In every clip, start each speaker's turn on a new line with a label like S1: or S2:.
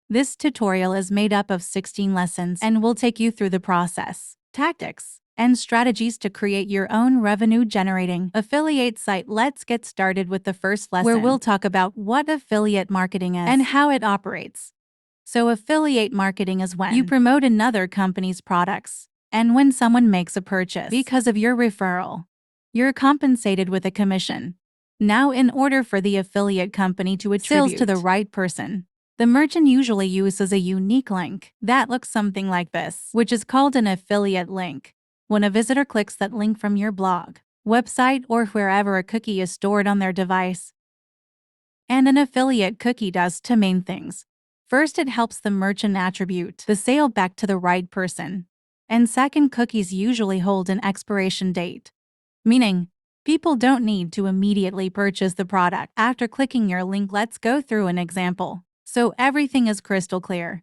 S1: This tutorial is made up of 16 lessons and will take you through the process, tactics, and strategies to create your own revenue-generating affiliate site. Let's get started with the first lesson, where we'll talk about what affiliate marketing is and how it operates. So affiliate marketing is when you promote another company's products, and when someone makes a purchase because of your referral, you're compensated with a commission. Now, in order for the affiliate company to attribute sales to the right person, the merchant usually uses a unique link that looks something like this, which is called an affiliate link. When a visitor clicks that link from your blog, website, or wherever a cookie is stored on their device, and an affiliate cookie does two main things. First, it helps the merchant attribute the sale back to the right person. And second, cookies usually hold an expiration date, meaning people don't need to immediately purchase the product after clicking your link. Let's go through an example so everything is crystal clear.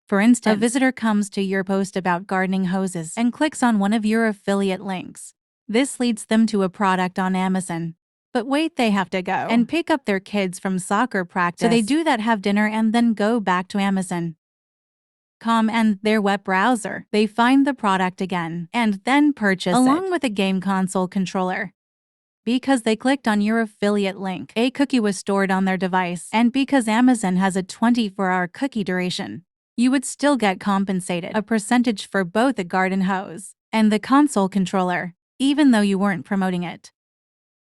S1: For instance, a visitor comes to your post about gardening hoses and clicks on one of your affiliate links. This leads them to a product on Amazon. But wait, they have to go and pick up their kids from soccer practice. So they do that, have dinner, and then go back to Amazon.com and their web browser. They find the product again and then purchase along with a game console controller. Because they clicked on your affiliate link, a cookie was stored on their device, and because Amazon has a 24-hour cookie duration, you would still get compensated a percentage for both the garden hose and the console controller, even though you weren't promoting it.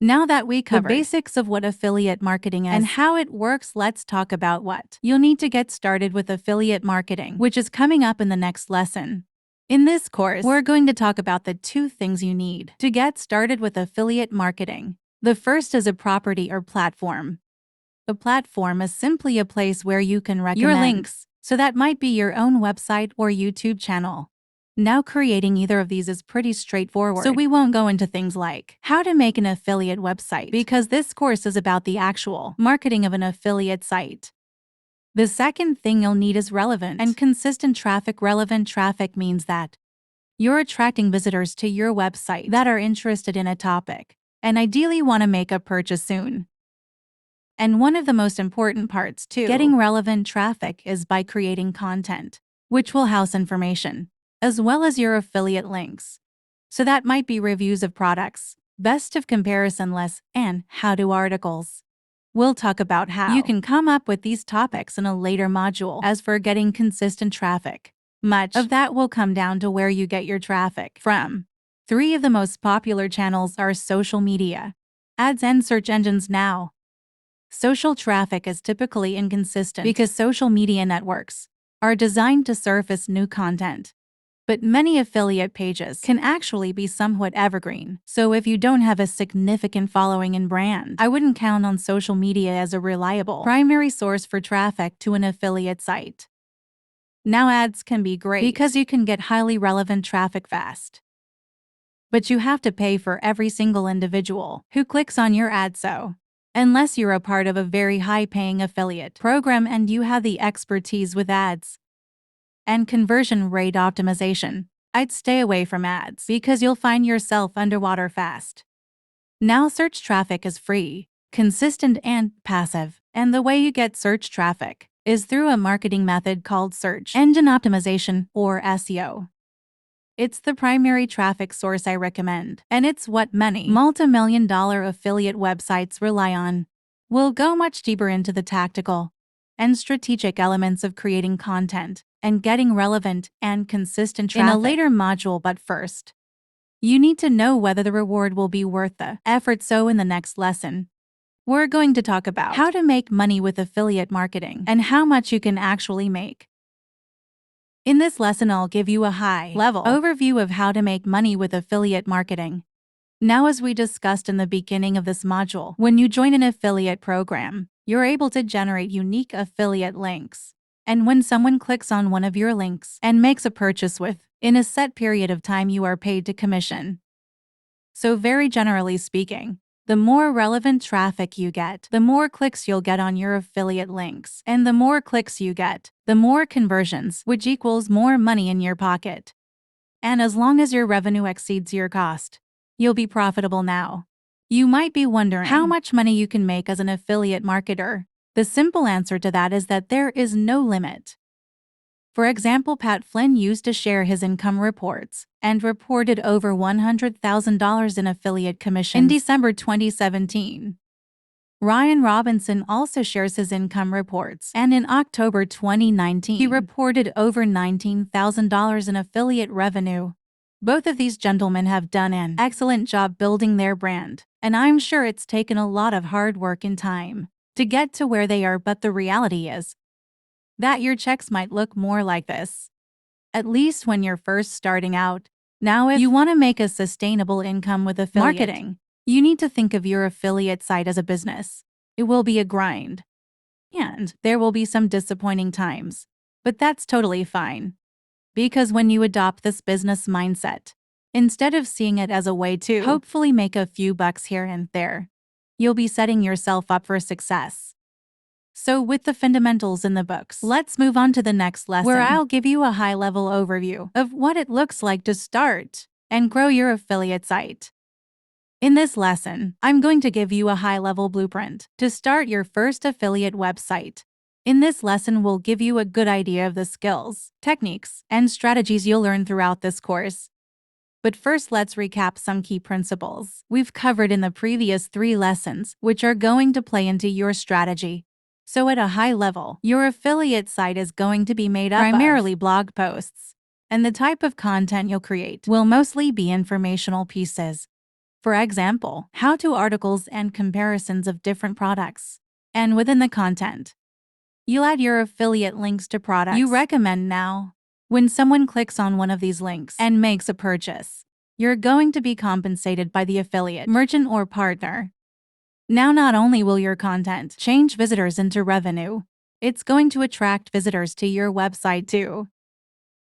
S1: Now that we covered the basics of what affiliate marketing is and how it works, let's talk about what you'll need to get started with affiliate marketing, which is coming up in the next lesson. In this course, we're going to talk about the 2 things you need to get started with affiliate marketing. The first is a property or platform. A platform is simply a place where you can recommend your links, so that might be your own website or YouTube channel. Now, creating either of these is pretty straightforward, so we won't go into things like how to make an affiliate website, because this course is about the actual marketing of an affiliate site. The second thing you'll need is relevant and consistent traffic. Relevant traffic means that you're attracting visitors to your website that are interested in a topic and ideally want to make a purchase soon. And one of the most important parts to getting relevant traffic is by creating content, which will house information, as well as your affiliate links. So that might be reviews of products, best of comparison lists, and how-to articles. We'll talk about how you can come up with these topics in a later module. As for getting consistent traffic, much of that will come down to where you get your traffic from. 3 of the most popular channels are social media, ads, and search engines. Now, social traffic is typically inconsistent because social media networks are designed to surface new content. But many affiliate pages can actually be somewhat evergreen. So if you don't have a significant following and brand, I wouldn't count on social media as a reliable primary source for traffic to an affiliate site. Now, ads can be great because you can get highly relevant traffic fast. But you have to pay for every single individual who clicks on your ad. So, unless you're a part of a very high-paying affiliate program and you have the expertise with ads and conversion rate optimization, I'd stay away from ads because you'll find yourself underwater fast. Now, search traffic is free, consistent, and passive, and the way you get search traffic is through a marketing method called search engine optimization, or SEO. It's the primary traffic source I recommend, and it's what many multi-million-dollar affiliate websites rely on. We'll go much deeper into the tactical and strategic elements of creating content and getting relevant and consistent traffic in a later module. But first, you need to know whether the reward will be worth the effort. So in the next lesson, we're going to talk about how to make money with affiliate marketing and how much you can actually make. In this lesson, I'll give you a high-level overview of how to make money with affiliate marketing. Now, as we discussed in the beginning of this module, when you join an affiliate program, you're able to generate unique affiliate links. And when someone clicks on one of your links and makes a purchase within a set period of time, you are paid to commission. So very generally speaking, the more relevant traffic you get, the more clicks you'll get on your affiliate links. And the more clicks you get, the more conversions, which equals more money in your pocket. And as long as your revenue exceeds your cost, you'll be profitable. Now, you might be wondering how much money you can make as an affiliate marketer. The simple answer to that is that there is no limit. For example, Pat Flynn used to share his income reports and reported over $100,000 in affiliate commissions in December 2017. Ryan Robinson also shares his income reports, and in October 2019, he reported over $19,000 in affiliate revenue. Both of these gentlemen have done an excellent job building their brand, and I'm sure it's taken a lot of hard work and time to get to where they are, but the reality is that your checks might look more like this, at least when you're first starting out. Now, if you want to make a sustainable income with affiliate marketing, you need to think of your affiliate site as a business. It will be a grind, and there will be some disappointing times, but that's totally fine. Because when you adopt this business mindset, instead of seeing it as a way to hopefully make a few bucks here and there, you'll be setting yourself up for success. So with the fundamentals in the books, let's move on to the next lesson, where I'll give you a high-level overview of what it looks like to start and grow your affiliate site. In this lesson, I'm going to give you a high-level blueprint to start your first affiliate website. In this lesson, we'll give you a good idea of the skills, techniques, and strategies you'll learn throughout this course. But first, let's recap some key principles we've covered in the previous 3 lessons, which are going to play into your strategy. So at a high level, your affiliate site is going to be made up primarily of blog posts, and the type of content you'll create will mostly be informational pieces. For example, how-to articles and comparisons of different products. And within the content, you'll add your affiliate links to products you recommend. Now, when someone clicks on one of these links and makes a purchase, you're going to be compensated by the affiliate merchant or partner. Now, not only will your content change visitors into revenue, it's going to attract visitors to your website too.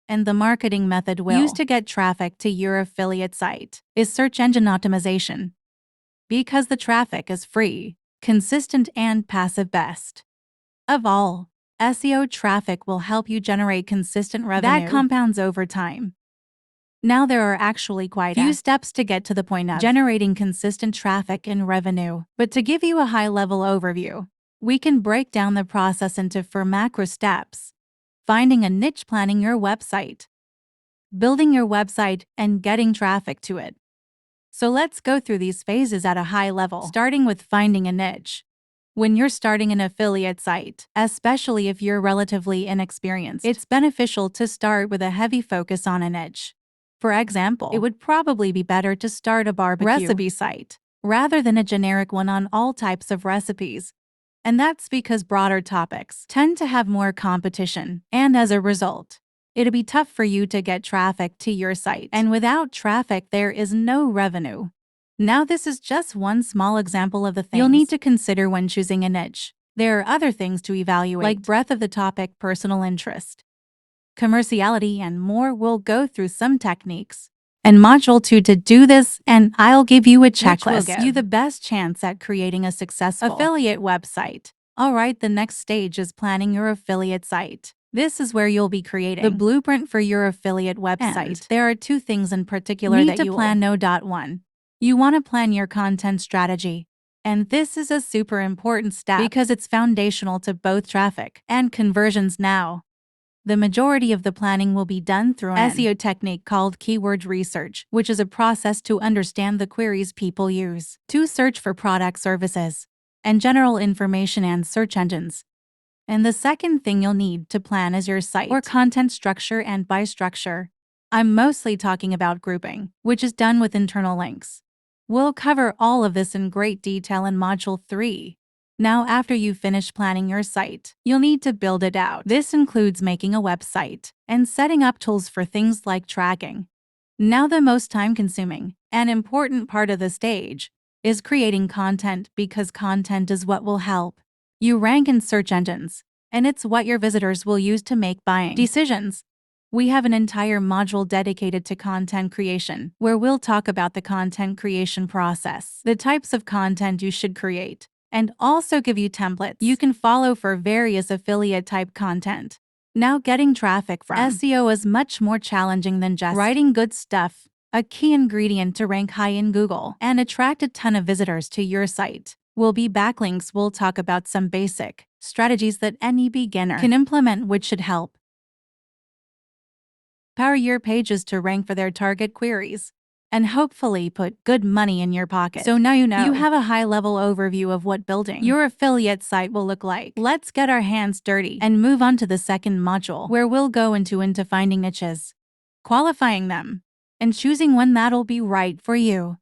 S1: And the marketing method used to get traffic to your affiliate site is search engine optimization. Because the traffic is free, consistent, and passive best of all, SEO traffic will help you generate consistent revenue that compounds over time. Now, there are actually quite a few steps to get to the point of generating consistent traffic and revenue. But to give you a high-level overview, we can break down the process into 4 macro steps: finding a niche, planning your website, building your website, and getting traffic to it. So let's go through these phases at a high level, starting with finding a niche. When you're starting an affiliate site, especially if you're relatively inexperienced, it's beneficial to start with a heavy focus on a niche. For example, it would probably be better to start a barbecue recipe site rather than a generic one on all types of recipes. And that's because broader topics tend to have more competition, and as a result, it'll be tough for you to get traffic to your site. And without traffic, there is no revenue. Now, this is just one small example of the things you'll need to consider when choosing a niche. There are other things to evaluate, like breadth of the topic, personal interest, commerciality, and more. We'll go through some techniques and Module 2 to do this, and I'll give you a checklist which will give you the best chance at creating a successful affiliate website. Alright, the next stage is planning your affiliate site. This is where you'll be creating the blueprint for your affiliate website. And there are 2 things in particular that you plan. 1. You want to plan your content strategy. And this is a super important step because it's foundational to both traffic and conversions. Now, the majority of the planning will be done through an SEO technique called keyword research, which is a process to understand the queries people use to search for product, services, and general information and search engines. And the second thing you'll need to plan is your site or content structure. And by structure, I'm mostly talking about grouping, which is done with internal links. We'll cover all of this in great detail in Module 3. Now, after you finish planning your site, you'll need to build it out. This includes making a website and setting up tools for things like tracking. Now, the most time-consuming and important part of the stage is creating content, because content is what will help you rank in search engines, and it's what your visitors will use to make buying decisions. We have an entire module dedicated to content creation, where we'll talk about the content creation process, the types of content you should create, and also give you templates you can follow for various affiliate-type content. Now, getting traffic from SEO is much more challenging than just writing good stuff. A key ingredient to rank high in Google and attract a ton of visitors to your site will be backlinks. We'll talk about some basic strategies that any beginner can implement, which should help power your pages to rank for their target queries, and hopefully put good money in your pocket. So now you have a high-level overview of what building your affiliate site will look like. Let's get our hands dirty and move on to the second module, where we'll go into finding niches, qualifying them, and choosing one that'll be right for you.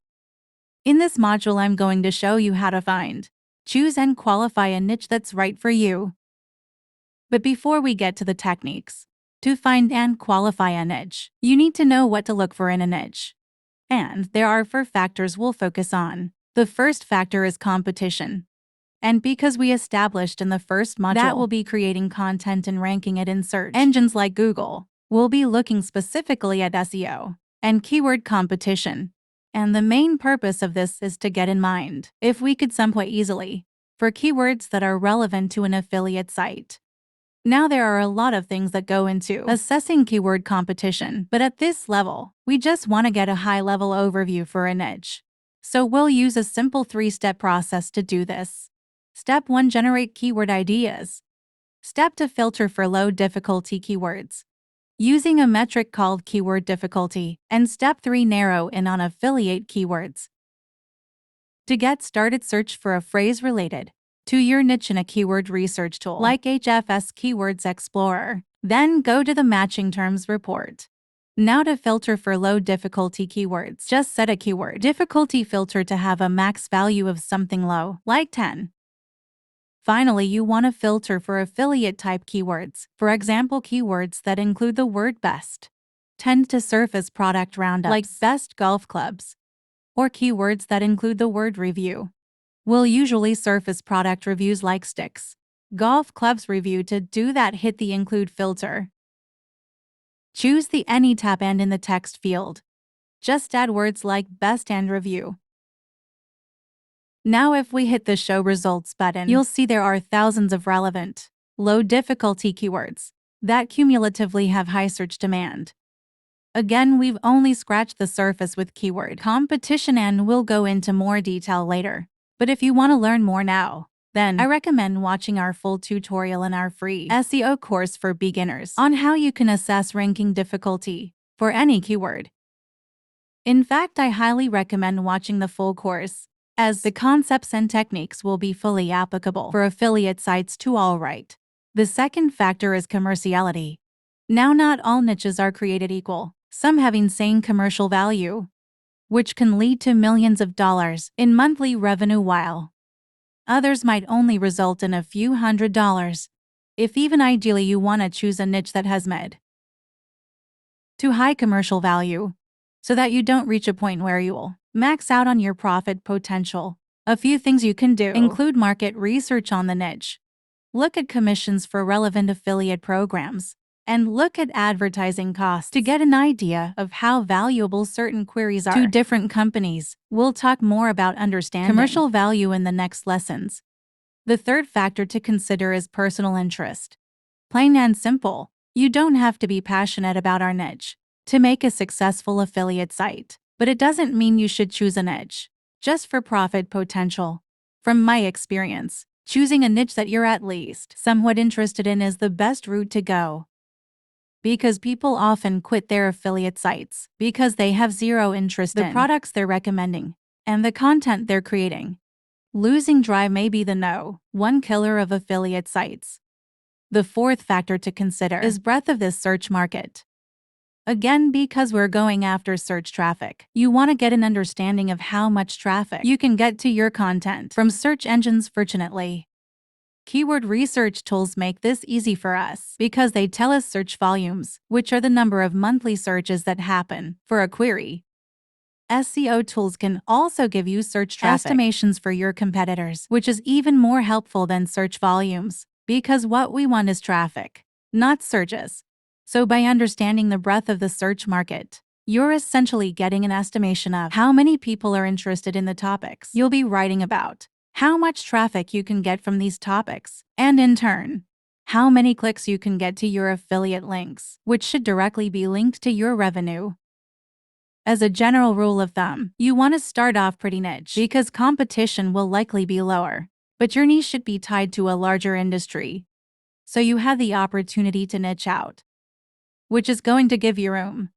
S1: In this module, I'm going to show you how to find, choose, and qualify a niche that's right for you. But before we get to the techniques, to find and qualify a niche, you need to know what to look for in a niche. And there are 4 factors we'll focus on. The first factor is competition. And because we established in the first module that we'll be creating content and ranking it in search engines like Google, we'll be looking specifically at SEO and keyword competition. And the main purpose of this is to get in mind if we could somewhat easily for keywords that are relevant to an affiliate site. Now, there are a lot of things that go into assessing keyword competition, but at this level, we just want to get a high-level overview for a niche. So we'll use a simple 3-step process to do this. Step 1, generate keyword ideas. Step 2, filter for low-difficulty keywords, using a metric called keyword difficulty. And Step 3, narrow in on affiliate keywords. To get started, search for a phrase related to your niche in a keyword research tool like HFS Keywords Explorer. Then go to the Matching Terms report. Now, to filter for low difficulty keywords, just set a keyword difficulty filter to have a max value of something low, like 10. Finally, you want to filter for affiliate type keywords. For example, keywords that include the word best tend to surface product roundups like best golf clubs, or keywords that include the word review will usually surface product reviews like sticks, golf clubs review. To do that, hit the include filter. Choose the any tab, and in the text field, just add words like best and review. Now, if we hit the show results button, you'll see there are thousands of relevant, low difficulty keywords that cumulatively have high search demand. Again, we've only scratched the surface with keyword competition, and we'll go into more detail later. But if you want to learn more now, then I recommend watching our full tutorial in our free SEO course for beginners on how you can assess ranking difficulty for any keyword. In fact, I highly recommend watching the full course, as the concepts and techniques will be fully applicable for affiliate sites too. All right. The second factor is commerciality. Now, not all niches are created equal, some have insane commercial value, which can lead to millions of dollars in monthly revenue, while others might only result in a few $100s. If even ideally, you want to choose a niche that has mid to high commercial value, so that you don't reach a point where you'll max out on your profit potential. A few things you can do include market research on the niche, look at commissions for relevant affiliate programs, and look at advertising costs to get an idea of how valuable certain queries are to different companies. We'll talk more about understanding commercial value in the next lessons. The third factor to consider is personal interest. Plain and simple, you don't have to be passionate about our niche to make a successful affiliate site, but it doesn't mean you should choose a niche just for profit potential. From my experience, choosing a niche that you're at least somewhat interested in is the best route to go, because people often quit their affiliate sites because they have zero interest in the products they're recommending and the content they're creating. Losing drive may be the #1 killer of affiliate sites. The fourth factor to consider is breadth of this search market. Again, because we're going after search traffic, you want to get an understanding of how much traffic you can get to your content from search engines. Fortunately, keyword research tools make this easy for us because they tell us search volumes, which are the number of monthly searches that happen for a query. SEO tools can also give you search traffic estimations for your competitors, which is even more helpful than search volumes, because what we want is traffic, not searches. So by understanding the breadth of the search market, you're essentially getting an estimation of how many people are interested in the topics you'll be writing about, how much traffic you can get from these topics, and in turn, how many clicks you can get to your affiliate links, which should directly be linked to your revenue. As a general rule of thumb, you want to start off pretty niche because competition will likely be lower. but your niche should be tied to a larger industry, so you have the opportunity to niche out, which is going to give you room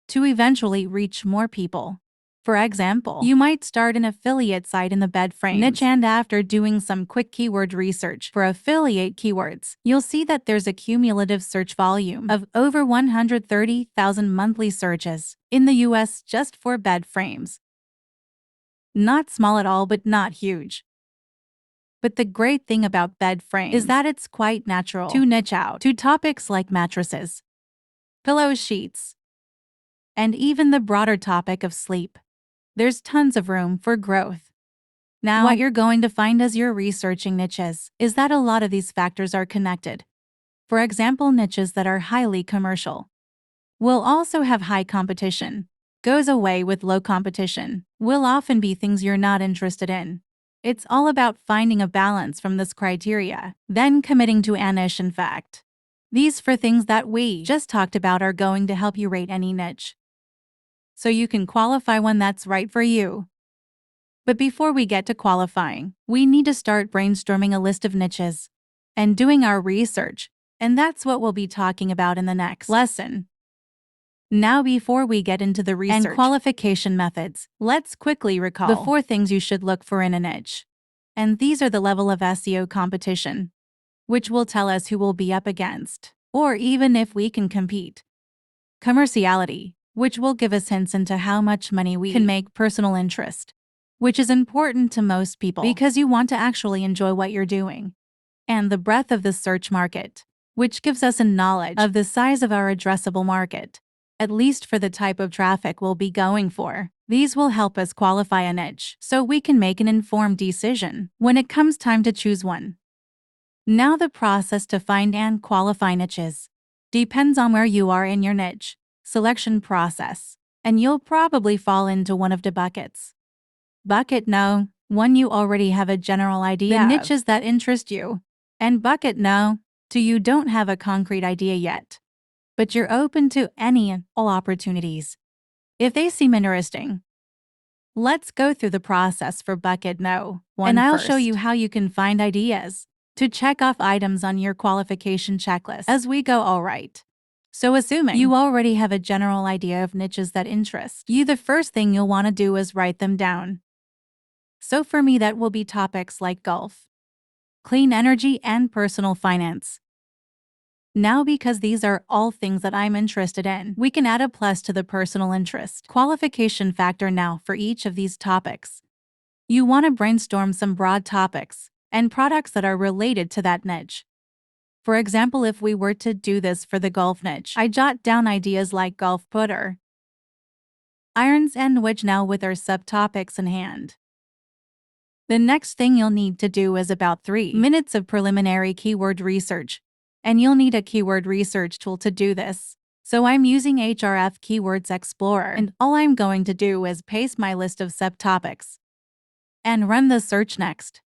S1: to eventually reach more people. For example, you might start an affiliate site in the bed frame niche, and after doing some quick keyword research for affiliate keywords, you'll see that there's a cumulative search volume of over 130,000 monthly searches in the US just for bed frames. Not small at all, but not huge. But the great thing about bed frames is that it's quite natural to niche out to topics like mattresses, pillow sheets, and even the broader topic of sleep. There's tons of room for growth. Now, what you're going to find as you're researching niches is that a lot of these factors are connected. For example, niches that are highly commercial will also have high competition. Goes away with low competition will often be things you're not interested in. It's all about finding a balance from this criteria, then committing to a niche. In fact, these 4 things that we just talked about are going to help you rate any niche, so you can qualify one that's right for you. But before we get to qualifying, we need to start brainstorming a list of niches and doing our research, and that's what we'll be talking about in the next lesson. Now, before we get into the research and qualification methods, let's quickly recall the 4 things you should look for in a niche. And these are the level of SEO competition, which will tell us who we'll be up against, or even if we can compete. Commerciality, which will give us hints into how much money we can make. Personal interest, which is important to most people because you want to actually enjoy what you're doing. And the breadth of the search market, which gives us a knowledge of the size of our addressable market, at least for the type of traffic we'll be going for. These will help us qualify a niche so we can make an informed decision when it comes time to choose one. Now, the process to find and qualify niches depends on where you are in your niche selection process, and you'll probably fall into one of 2 buckets. Bucket No, 1, you already have a general idea of niches that interest you, and Bucket No, 2, you don't have a concrete idea yet, but you're open to any and all opportunities if they seem interesting. Let's go through the process for Bucket No 1 and I'll show you how you can find ideas to check off items on your qualification checklist as we go. Alright. So assuming you already have a general idea of niches that interest you, the first thing you'll want to do is write them down. So for me, that will be topics like golf, clean energy, and personal finance. Now, because these are all things that I'm interested in, we can add a plus to the personal interest qualification factor. Now, for each of these topics, you want to brainstorm some broad topics and products that are related to that niche. For example, if we were to do this for the golf niche, I jot down ideas like golf putter, irons, and wedge. Now, with our subtopics in hand, the next thing you'll need to do is about 3 minutes of preliminary keyword research, and you'll need a keyword research tool to do this. So I'm using Href Keywords Explorer, and all I'm going to do is paste my list of subtopics and run the search. Next,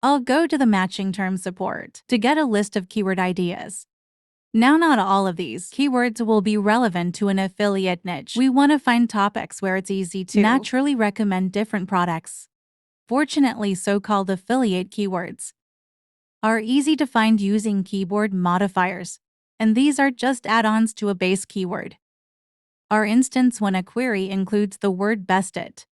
S1: I'll go to the matching term support to get a list of keyword ideas. Now, not all of these keywords will be relevant to an affiliate niche. We want to find topics where it's easy to naturally recommend different products. Fortunately, so-called affiliate keywords are easy to find using keyboard modifiers, and these are just add-ons to a base keyword. Our instance, when a query includes the word best, it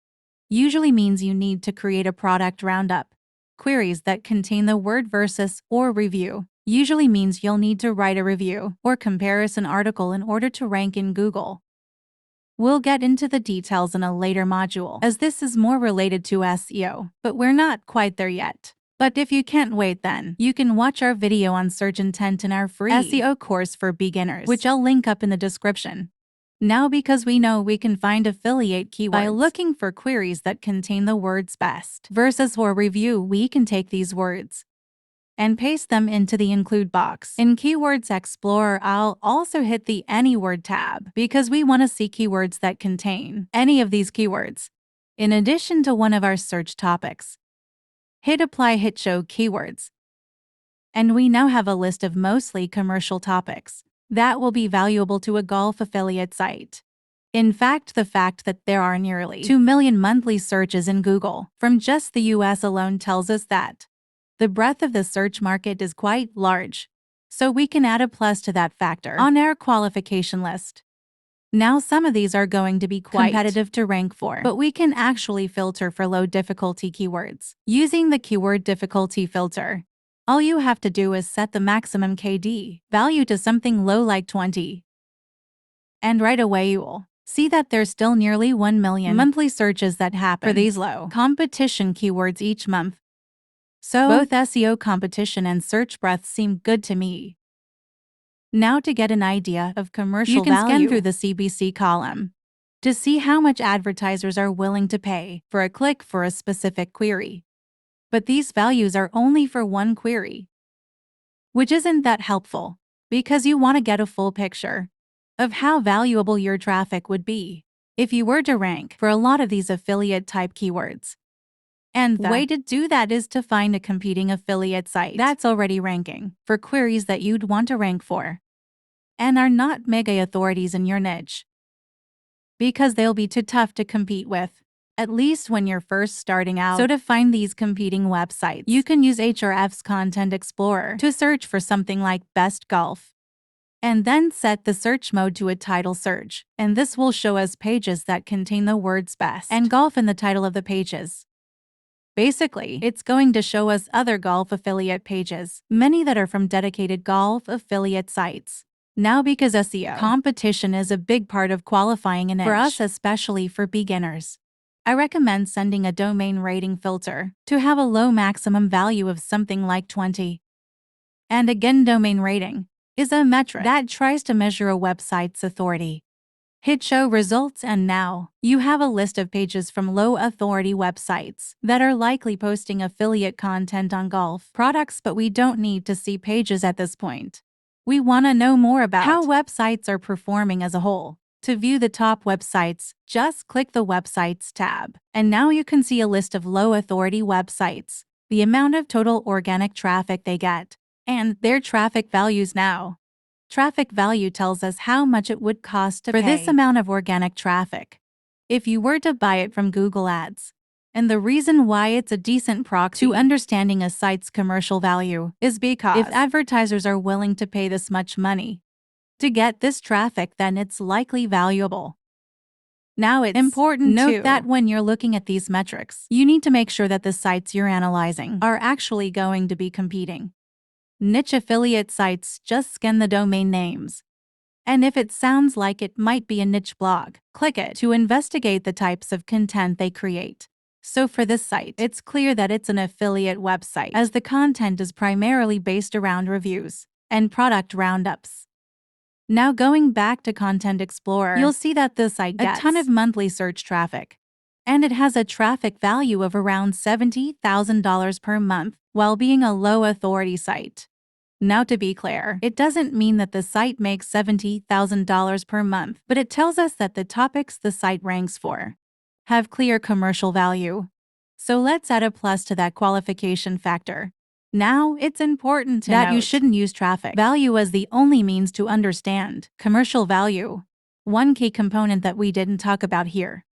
S1: usually means you need to create a product roundup. Queries that contain the word versus or review usually means you'll need to write a review or comparison article in order to rank in Google. We'll get into the details in a later module, as this is more related to SEO, but we're not quite there yet. But if you can't wait, then you can watch our video on search intent in our free SEO course for beginners, which I'll link up in the description. Now, because we know we can find affiliate keywords by looking for queries that contain the words best versus or review, we can take these words and paste them into the include box. In Keywords Explorer, I'll also hit the Any Word tab because we want to see keywords that contain any of these keywords, in addition to one of our search topics. Hit Apply, hit Show Keywords, and we now have a list of mostly commercial topics that will be valuable to a golf affiliate site. In fact, the fact that there are nearly 2 million monthly searches in Google from just the US alone tells us that The breadth of the search market is quite large, so we can add a plus to that factor on our qualification list. Now, some of these are going to be quite competitive to rank for, but we can actually filter for low difficulty keywords using the keyword difficulty filter. All you have to do is set the maximum KD value to something low like 20. And right away you'll see that there's still nearly 1 million monthly searches that happen for these low competition keywords each month. So both SEO competition and search breadth seem good to me. Now, to get an idea of commercial value, you can scan through the CPC column to see how much advertisers are willing to pay for a click for a specific query. But these values are only for one query, which isn't that helpful because you want to get a full picture of how valuable your traffic would be if you were to rank for a lot of these affiliate type keywords. And the way to do that is to find a competing affiliate site that's already ranking for queries that you'd want to rank for and are not mega authorities in your niche, because they'll be too tough to compete with, at least when you're first starting out. So to find these competing websites, you can use Ahrefs Content Explorer to search for something like Best Golf, and then set the search mode to a title search, and this will show us pages that contain the words best and golf in the title of the pages. Basically, it's going to show us other golf affiliate pages, many that are from dedicated golf affiliate sites. Now, because SEO competition is a big part of qualifying a niche, for us, especially for beginners, I recommend sending a domain rating filter to have a low maximum value of something like 20. And again, domain rating is a metric that tries to measure a website's authority. Hit show results, and now you have a list of pages from low authority websites that are likely posting affiliate content on golf products, but we don't need to see pages at this point. We want to know more about how websites are performing as a whole. To view the top websites, just click the Websites tab, and now you can see a list of low authority websites, the amount of total organic traffic they get, and their traffic values. Now, traffic value tells us how much it would cost to pay for this amount of organic traffic if you were to buy it from Google Ads. And the reason why it's a decent proxy to understanding a site's commercial value is because if advertisers are willing to pay this much money to get this traffic, then it's likely valuable. Now, it's important to note that when you're looking at these metrics, you need to make sure that the sites you're analyzing are actually going to be competing. Niche affiliate sites just scan the domain names, and if it sounds like it might be a niche blog, click it to investigate the types of content they create. So for this site, it's clear that it's an affiliate website, as the content is primarily based around reviews and product roundups. Now, going back to Content Explorer, you'll see that this site gets a ton of monthly search traffic, and it has a traffic value of around $70,000 per month while being a low authority site. Now, to be clear, it doesn't mean that the site makes $70,000 per month, but it tells us that the topics the site ranks for have clear commercial value. So let's add a plus to that qualification factor. Now, it's important to note you shouldn't use traffic value as the only means to understand commercial value. One key component that we didn't talk about here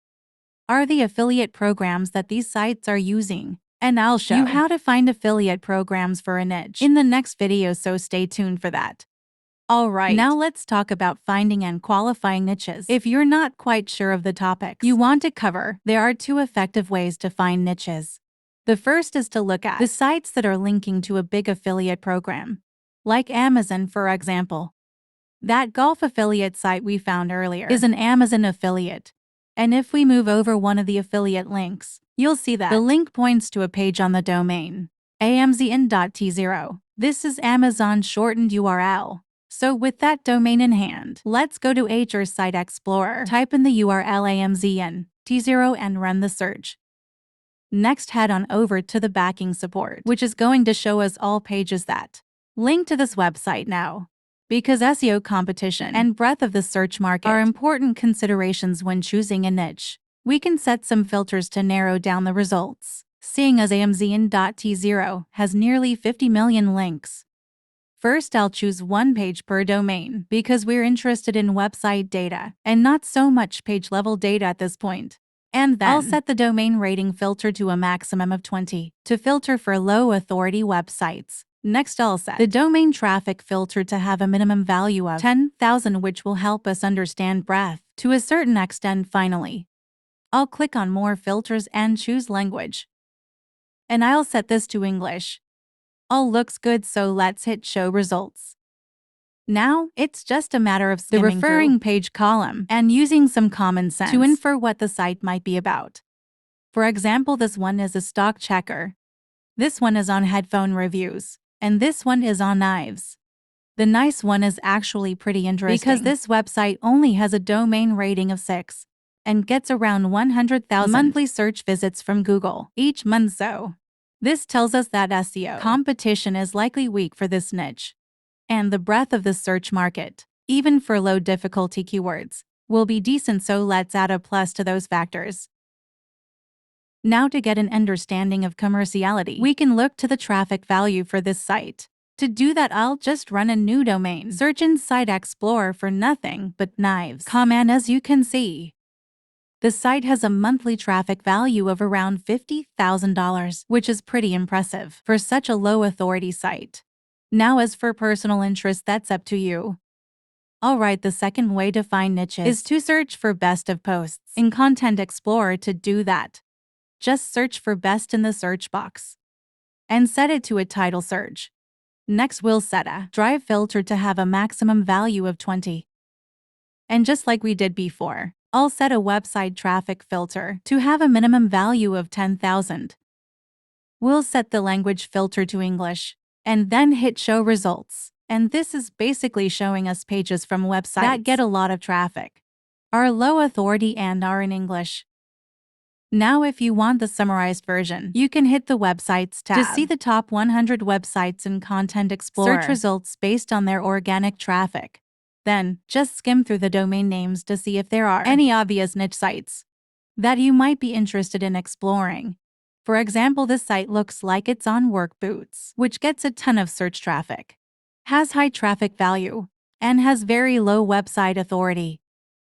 S1: are the affiliate programs that these sites are using. And I'll show you how to find affiliate programs for a niche in the next video, so stay tuned for that. Alright, now let's talk about finding and qualifying niches. If you're not quite sure of the topics you want to cover, there are two effective ways to find niches. The first is to look at the sites that are linking to a big affiliate program, like Amazon, for example. That golf affiliate site we found earlier is an Amazon affiliate. And if we move over one of the affiliate links, you'll see that the link points to a page on the domain, amzn.t0. This is Amazon's shortened URL. So with that domain in hand, let's go to Ahrefs Site Explorer, type in the URL amzn.t0 and run the search. Next, head on over to the backing support, which is going to show us all pages that link to this website. Now, because SEO competition and breadth of the search market are important considerations when choosing a niche, we can set some filters to narrow down the results, seeing as amzn.t0 has nearly 50 million links. First, I'll choose one page per domain because we're interested in website data and not so much page-level data at this point. And then I'll set the domain rating filter to a maximum of 20 to filter for low authority websites. Next, I'll set the domain traffic filter to have a minimum value of 10,000, which will help us understand breadth to a certain extent. Finally, I'll click on More Filters and choose Language. And I'll set this to English. All looks good, so let's hit Show Results. Now, it's just a matter of skimming the referring page column and using some common sense to infer what the site might be about. For example, this one is a stock checker. This one is on headphone reviews. And this one is on knives. The nice one is actually pretty interesting because this website only has a domain rating of 6 and gets around 100,000 monthly search visits from Google each month. So, this tells us that SEO competition is likely weak for this niche. And the breadth of the search market, even for low difficulty keywords, will be decent, so let's add a plus to those factors. Now, to get an understanding of commerciality, we can look to the traffic value for this site. To do that, I'll just run a new domain search in Site Explorer for nothing but knives. And as you can see, the site has a monthly traffic value of around $50,000, which is pretty impressive for such a low authority site. Now, as for personal interest, that's up to you. Alright, the second way to find niches is to search for best of posts in Content Explorer. To do that, just search for best in the search box and set it to a title search. Next, we'll set a drive filter to have a maximum value of 20. And just like we did before, I'll set a website traffic filter to have a minimum value of 10,000. We'll set the language filter to English and then hit Show Results. And this is basically showing us pages from websites that get a lot of traffic, are low authority, and are in English. Now, if you want the summarized version, you can hit the Websites tab to see the top 100 websites in Content Explorer. Search results based on their organic traffic. Then, just skim through the domain names to see if there are any obvious niche sites that you might be interested in exploring. For example, this site looks like it's on Work Boots, which gets a ton of search traffic, has high traffic value, and has very low website authority.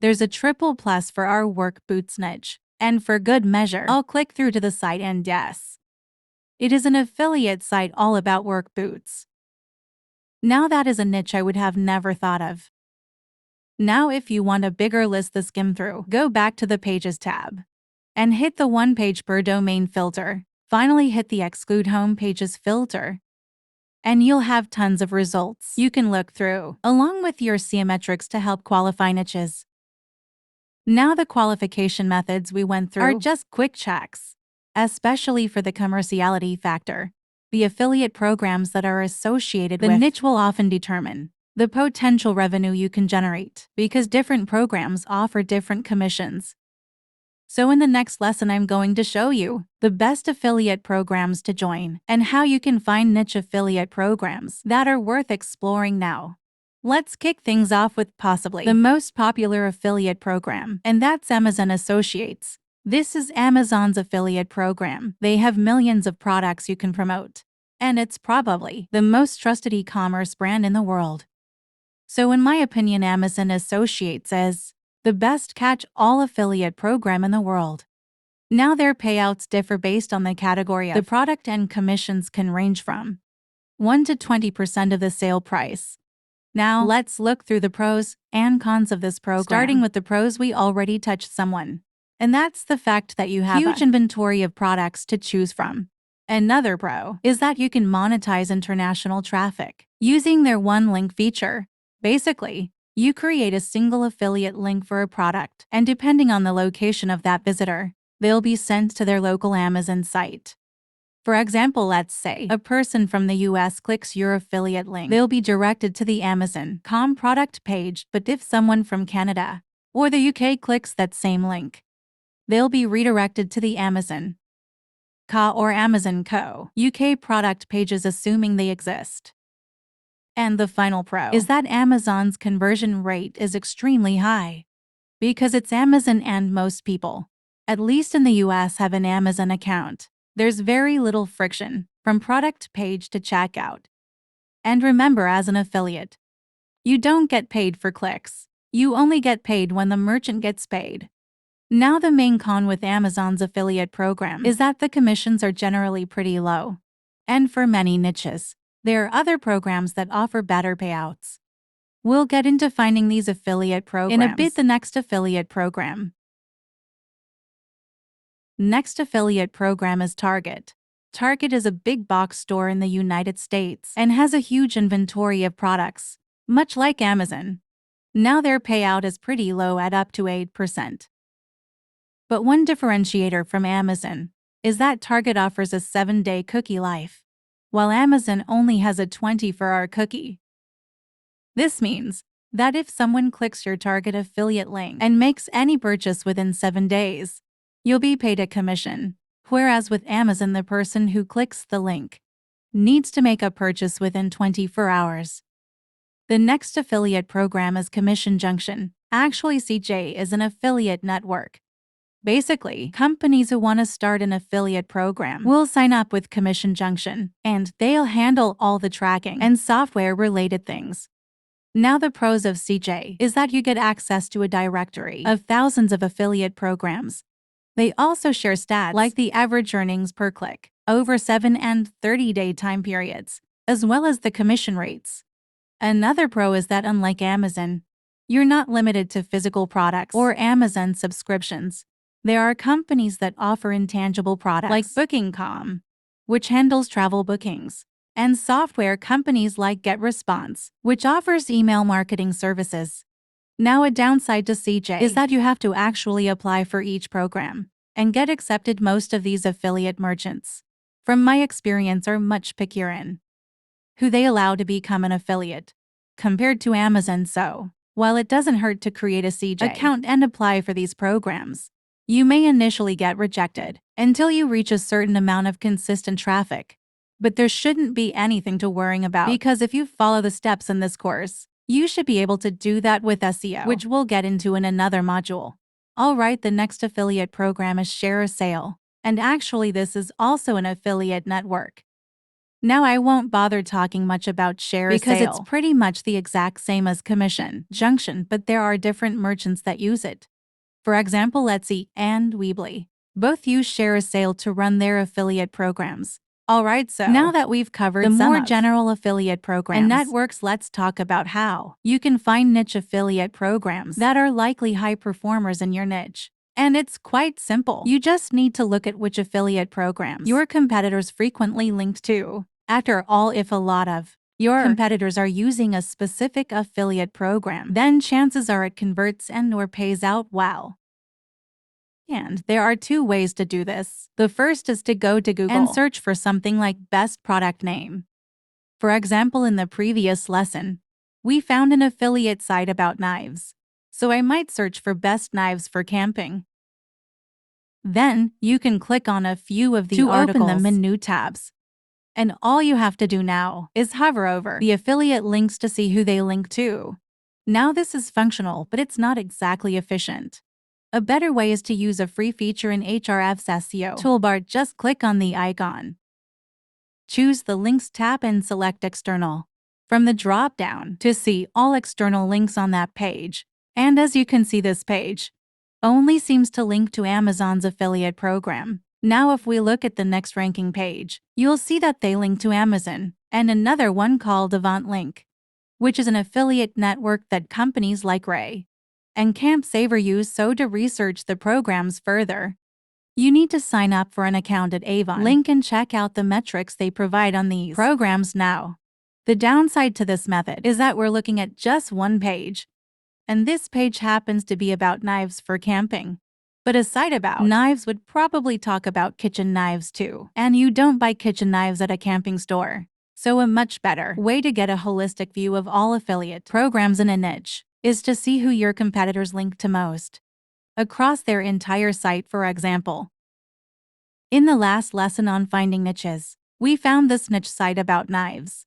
S1: There's a triple plus for our Work Boots niche. And for good measure, I'll click through to the site, and yes, it is an affiliate site all about work boots. Now, that is a niche I would have never thought of. Now, if you want a bigger list to skim through, go back to the Pages tab and hit the one page per domain filter. Finally, hit the Exclude Home Pages filter, and you'll have tons of results you can look through, along with your SEO metrics to help qualify niches. Now, the qualification methods we went through are just quick checks, especially for the commerciality factor. The affiliate programs that are associated with the niche will often determine the potential revenue you can generate, because different programs offer different commissions. So in the next lesson, I'm going to show you the best affiliate programs to join and how you can find niche affiliate programs that are worth exploring now. Let's kick things off with possibly the most popular affiliate program, and that's Amazon Associates. This is Amazon's affiliate program. They have millions of products you can promote, and it's probably the most trusted e-commerce brand in the world. So in my opinion, Amazon Associates is the best catch-all affiliate program in the world. Now, their payouts differ based on the category of the product, and commissions can range from 1 to 20% of the sale price. Now, let's look through the pros and cons of this program. Starting with the pros, we already touched someone, and that's the fact that you have a huge inventory of products to choose from. Another pro is that you can monetize international traffic using their one link feature. Basically, you create a single affiliate link for a product, and depending on the location of that visitor, they'll be sent to their local Amazon site. For example, let's say a person from the US clicks your affiliate link. They'll be directed to the Amazon.com product page, but if someone from Canada or the UK clicks that same link, they'll be redirected to the Amazon.co or Amazon.co UK product pages, assuming they exist. And the final pro is that Amazon's conversion rate is extremely high. Because it's Amazon and most people, at least in the US, have an Amazon account. There's very little friction from product page to checkout. And remember, as an affiliate, you don't get paid for clicks. You only get paid when the merchant gets paid. Now, the main con with Amazon's affiliate program is that the commissions are generally pretty low. And for many niches, there are other programs that offer better payouts. We'll get into finding these affiliate programs in a bit. The next affiliate program. Next affiliate program is Target. Target is a big box store in the United States and has a huge inventory of products, much like Amazon. Now their payout is pretty low at up to 8%. But one differentiator from Amazon is that Target offers a 7-day cookie life, while Amazon only has a 24-hour cookie. This means that if someone clicks your Target affiliate link and makes any purchase within 7 days, you'll be paid a commission. Whereas with Amazon, the person who clicks the link needs to make a purchase within 24 hours. The next affiliate program is Commission Junction. Actually, CJ is an affiliate network. Basically, companies who want to start an affiliate program will sign up with Commission Junction, and they'll handle all the tracking and software-related things. Now, the pros of CJ is that you get access to a directory of thousands of affiliate programs. They also share stats like the average earnings per click over 7 and 30-day time periods, as well as the commission rates. Another pro is that unlike Amazon, you're not limited to physical products or Amazon subscriptions. There are companies that offer intangible products like Booking.com, which handles travel bookings, and software companies like GetResponse, which offers email marketing services. Now, a downside to CJ is that you have to actually apply for each program and get accepted. Most of these affiliate merchants, from my experience, are much pickier in who they allow to become an affiliate compared to Amazon. So, while it doesn't hurt to create a CJ account and apply for these programs, you may initially get rejected until you reach a certain amount of consistent traffic. But there shouldn't be anything to worry about, because if you follow the steps in this course, you should be able to do that with SEO, which we'll get into in another module. Alright, the next affiliate program is ShareASale, and actually this is also an affiliate network. Now, I won't bother talking much about ShareASale because it's pretty much the exact same as Commission Junction, but there are different merchants that use it. For example, Etsy and Weebly both use ShareASale to run their affiliate programs. Alright, so now that we've covered the more general affiliate programs and networks, let's talk about how you can find niche affiliate programs that are likely high performers in your niche. And it's quite simple. You just need to look at which affiliate programs your competitors frequently link to. After all, if a lot of your competitors are using a specific affiliate program, then chances are it converts and/or pays out well. And there are 2 ways to do this. The first is to go to Google and search for something like best product name. For example, in the previous lesson, we found an affiliate site about knives, so I might search for best knives for camping. Then you can click on a few of the articles to open them in new tabs. And all you have to do now is hover over the affiliate links to see who they link to. Now, this is functional, but it's not exactly efficient. A better way is to use a free feature in Ahrefs SEO toolbar. Just click on the icon, choose the Links tab and select External from the drop-down to see all external links on that page. And as you can see, this page only seems to link to Amazon's affiliate program. Now, if we look at the next ranking page, you'll see that they link to Amazon and another one called AvantLink, which is an affiliate network that companies like Ray and CampSaver use. So to research the programs further, you need to sign up for an account at AvantLink and check out the metrics they provide on these programs. Now, the downside to this method is that we're looking at just one page, and this page happens to be about knives for camping. But a site about knives would probably talk about kitchen knives too, and you don't buy kitchen knives at a camping store. So a much better way to get a holistic view of all affiliate programs in a niche is to see who your competitors link to most across their entire site. For example, in the last lesson on finding niches, we found this niche site about knives.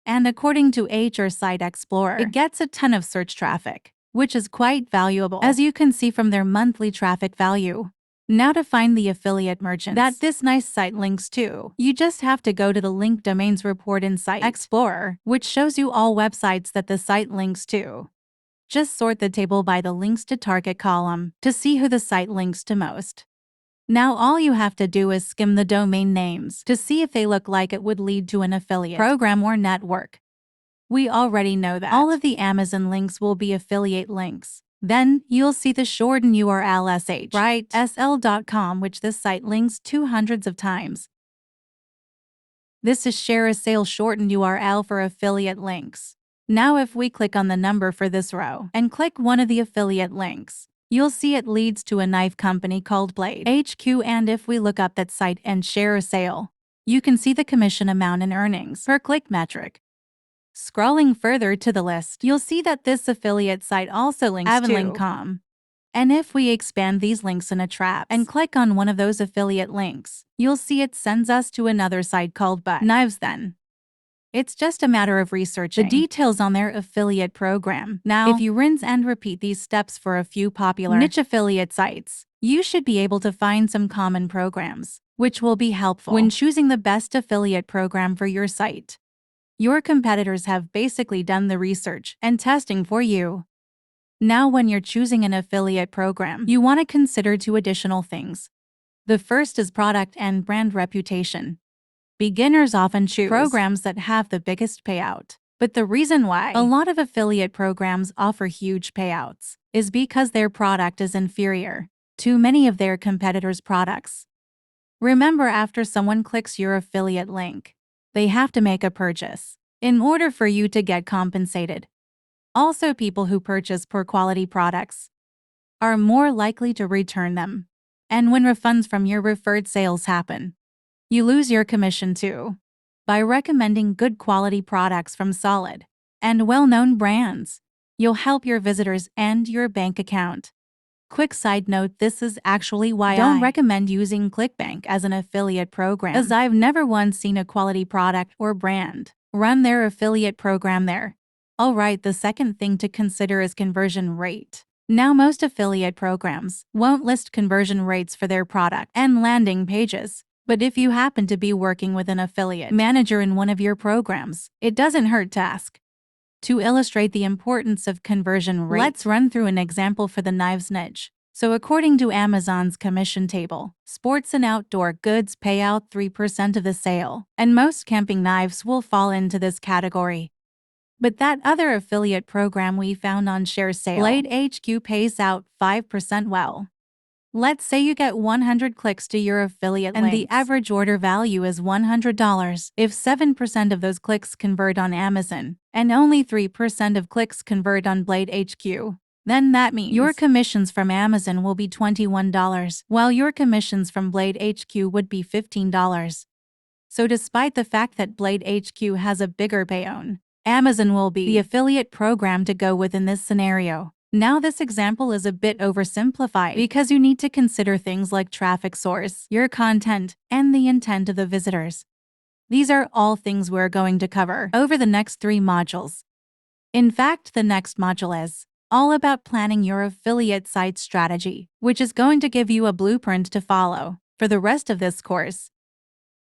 S1: And according to HR Site Explorer, it gets a ton of search traffic, which is quite valuable, as you can see from their monthly traffic value. Now, to find the affiliate merchants that this nice site links to, you just have to go to the Link Domains report in Site Explorer, which shows you all websites that the site links to. Just sort the table by the links to target column to see who the site links to most. Now all you have to do is skim the domain names to see if they look like it would lead to an affiliate program or network. We already know that all of the Amazon links will be affiliate links. Then you'll see the shortened URL sh, right? sl.com, which this site links to hundreds of times. This is ShareASale shortened URL for affiliate links. Now if we click on the number for this row and click one of the affiliate links, you'll see it leads to a knife company called Blade HQ, and if we look up that site and ShareASale, you can see the commission amount and earnings per click metric. Scrolling further to the list, you'll see that this affiliate site also links to Avonlink.com. And if we expand these links in a trap and click on one of those affiliate links, you'll see it sends us to another site called Butt Knives then. It's just a matter of researching the details on their affiliate program. Now, if you rinse and repeat these steps for a few popular niche affiliate sites, you should be able to find some common programs, which will be helpful when choosing the best affiliate program for your site. Your competitors have basically done the research and testing for you. Now, when you're choosing an affiliate program, you want to consider two additional things. The first is product and brand reputation. Beginners often choose programs that have the biggest payout. But the reason why a lot of affiliate programs offer huge payouts is because their product is inferior to many of their competitors' products. Remember, after someone clicks your affiliate link, they have to make a purchase in order for you to get compensated. Also, people who purchase poor quality products are more likely to return them. And when refunds from your referred sales happen, you lose your commission too. By recommending good quality products from solid and well-known brands, you'll help your visitors and your bank account. Quick side note, this is actually why I don't recommend using ClickBank as an affiliate program, as I've never once seen a quality product or brand run their affiliate program there. Alright, the second thing to consider is conversion rate. Now, most affiliate programs won't list conversion rates for their product and landing pages. But if you happen to be working with an affiliate manager in one of your programs, it doesn't hurt to ask. To illustrate the importance of conversion rate, let's run through an example for the knives niche. So according to Amazon's commission table, sports and outdoor goods pay out 3% of the sale, and most camping knives will fall into this category. But that other affiliate program we found on ShareASale, Blade HQ, pays out 5% well. Let's say you get 100 clicks to your affiliate and the average order value is $100. If 7% of those clicks convert on Amazon and only 3% of clicks convert on Blade HQ, then that means your commissions from Amazon will be $21, while your commissions from Blade HQ would be $15. So despite the fact that Blade HQ has a bigger payout, Amazon will be the affiliate program to go with in this scenario. Now, this example is a bit oversimplified because you need to consider things like traffic source, your content, and the intent of the visitors. These are all things we're going to cover over the next 3 modules. In fact, the next module is all about planning your affiliate site strategy, which is going to give you a blueprint to follow for the rest of this course.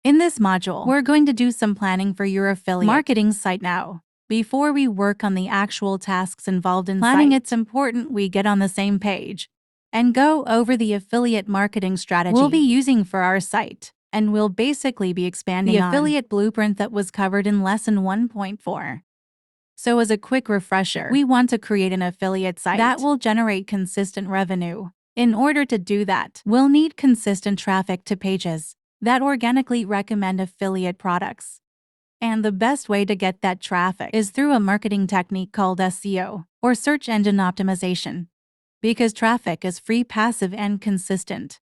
S1: In this module, we're going to do some planning for your affiliate marketing site now. Before we work on the actual tasks involved in planning, it's important we get on the same page and go over the affiliate marketing strategy we'll be using for our site. And we'll basically be expanding the affiliate blueprint that was covered in lesson 1.4. So as a quick refresher, we want to create an affiliate site that will generate consistent revenue. In order to do that, we'll need consistent traffic to pages that organically recommend affiliate products. And the best way to get that traffic is through a marketing technique called SEO, or search engine optimization, because traffic is free, passive, and consistent.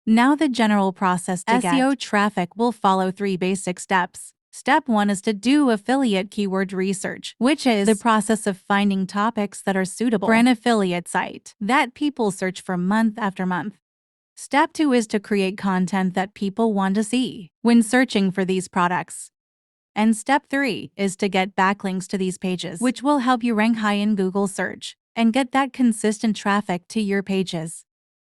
S1: Now, the general process to SEO traffic will follow 3 basic steps. Step 1 is to do affiliate keyword research, which is the process of finding topics that are suitable for an affiliate site that people search for month after month. Step 2 is to create content that people want to see when searching for these products. And step 3 is to get backlinks to these pages, which will help you rank high in Google search and get that consistent traffic to your pages,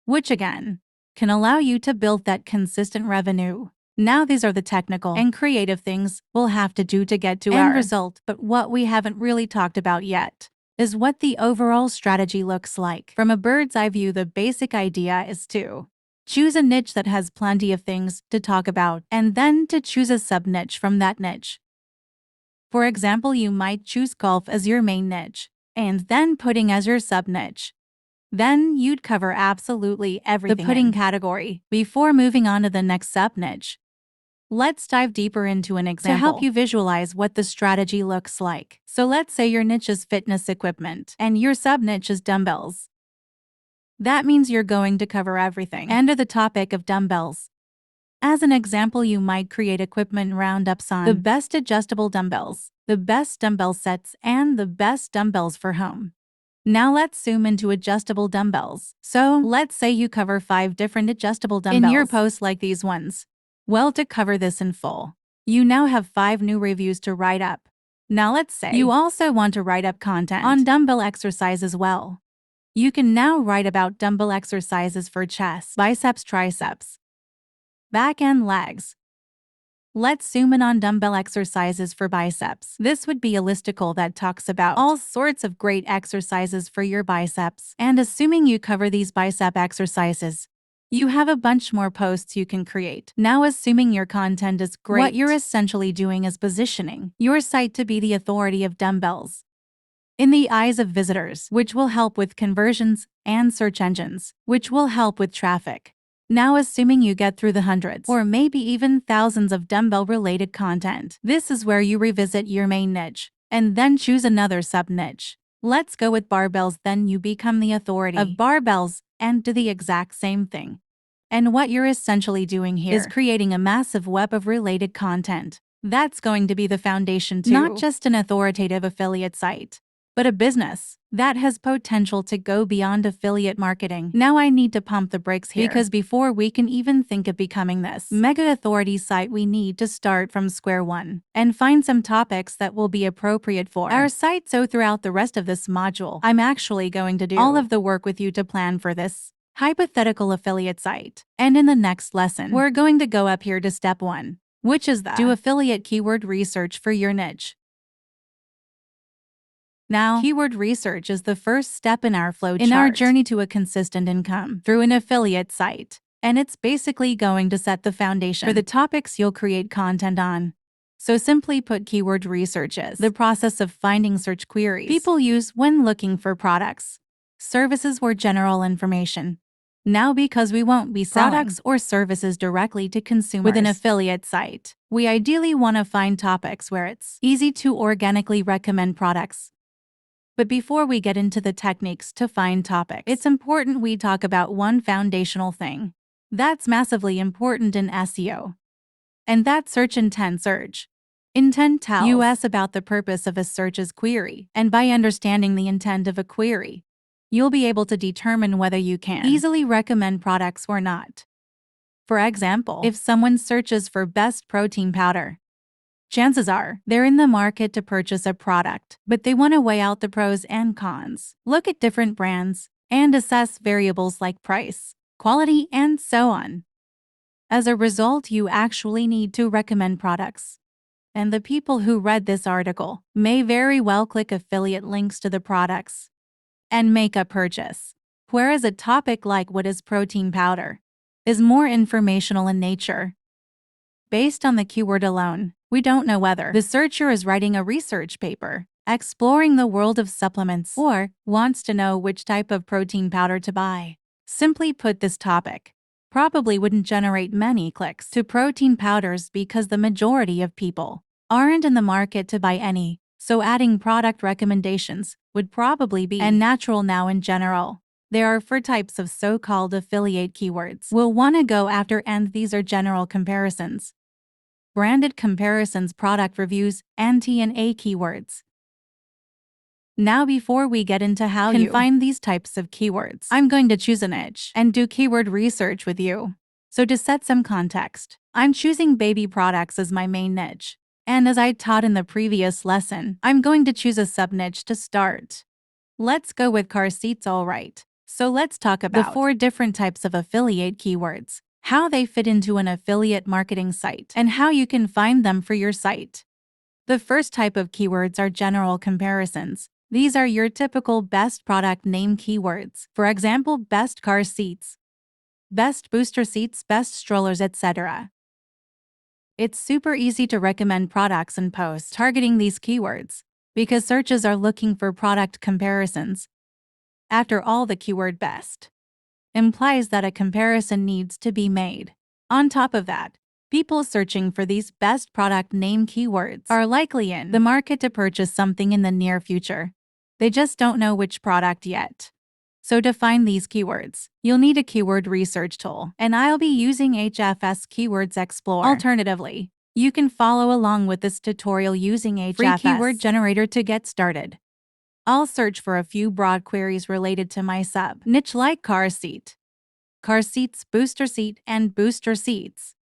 S1: which again can allow you to build that consistent revenue. Now, these are the technical and creative things we'll have to do to get to our end result, but what we haven't really talked about yet is what the overall strategy looks like. From a bird's eye view, the basic idea is to choose a niche that has plenty of things to talk about, and then to choose a sub-niche from that niche. For example, you might choose golf as your main niche, and then pudding as your sub-niche. Then you'd cover absolutely everything the pudding category before moving on to the next sub-niche. Let's dive deeper into an example to help you visualize what the strategy looks like. So let's say your niche is fitness equipment and your sub-niche is dumbbells. That means you're going to cover everything under the topic of dumbbells. As an example, you might create equipment roundups on the best adjustable dumbbells, the best dumbbell sets, and the best dumbbells for home. Now let's zoom into adjustable dumbbells. So let's say you cover 5 different adjustable dumbbells in your posts like these ones. Well, to cover this in full, you now have 5 new reviews to write up. Now let's say you also want to write up content on dumbbell exercise as well. You can now write about dumbbell exercises for chest, biceps, triceps, back and legs. Let's zoom in on dumbbell exercises for biceps. This would be a listicle that talks about all sorts of great exercises for your biceps. And assuming you cover these bicep exercises, you have a bunch more posts you can create. Now, assuming your content is great, what you're essentially doing is positioning your site to be the authority of dumbbells in the eyes of visitors, which will help with conversions, and search engines, which will help with traffic. Now, assuming you get through the hundreds or maybe even thousands of dumbbell-related content, this is where you revisit your main niche and then choose another sub-niche. Let's go with barbells. Then you become the authority of barbells and do the exact same thing. And what you're essentially doing here is creating a massive web of related content. That's going to be the foundation to not just an authoritative affiliate site, but a business that has potential to go beyond affiliate marketing. Now I need to pump the brakes here, because before we can even think of becoming this mega authority site, we need to start from square one and find some topics that will be appropriate for our site. So throughout the rest of this module, I'm actually going to do all of the work with you to plan for this hypothetical affiliate site. And in the next lesson, we're going to go up here to step 1, which is do affiliate keyword research for your niche. Now, keyword research is the first step in our flow chart in our journey to a consistent income through an affiliate site, and it's basically going to set the foundation for the topics you'll create content on. So simply put, keyword research is the process of finding search queries people use when looking for products, services, or general information. Now, because we won't be selling products or services directly to consumers with an affiliate site, we ideally want to find topics where it's easy to organically recommend products. But before we get into the techniques to find topics, it's important we talk about one foundational thing that's massively important in SEO. And that's search intent. Search intent tells us about the purpose of a search's query, and by understanding the intent of a query, you'll be able to determine whether you can easily recommend products or not. For example, if someone searches for best protein powder, chances are they're in the market to purchase a product, but they want to weigh out the pros and cons, look at different brands, and assess variables like price, quality, and so on. As a result, you actually need to recommend products. And the people who read this article may very well click affiliate links to the products and make a purchase. Whereas a topic like what is protein powder is more informational in nature. Based on the keyword alone, we don't know whether the searcher is writing a research paper, exploring the world of supplements, or wants to know which type of protein powder to buy. Simply put, this topic probably wouldn't generate many clicks to protein powders because the majority of people aren't in the market to buy any, so adding product recommendations would probably be unnatural. Now, in general, there are 4 types of so-called affiliate keywords we'll want to go after, and these are general comparisons, branded comparisons, product reviews, and T&A keywords. Now, before we get into how you can find these types of keywords, I'm going to choose a niche and do keyword research with you. So to set some context, I'm choosing baby products as my main niche. And as I taught in the previous lesson, I'm going to choose a sub-niche to start. Let's go with car seats. All right. So let's talk about the 4 different types of affiliate keywords, how they fit into an affiliate marketing site, and how you can find them for your site. The first type of keywords are general comparisons. These are your typical best product name keywords. For example, best car seats, best booster seats, best strollers, etc. It's super easy to recommend products and posts targeting these keywords because searches are looking for product comparisons. After all, the keyword best implies that a comparison needs to be made. On top of that, people searching for these best product name keywords are likely in the market to purchase something in the near future. They just don't know which product yet. So to find these keywords, you'll need a keyword research tool, and I'll be using HFS Keywords Explorer. Alternatively, you can follow along with this tutorial using HFS free keyword generator to get started. I'll search for a few broad queries related to my sub niche like car seat, car seats, booster seat, and booster seats.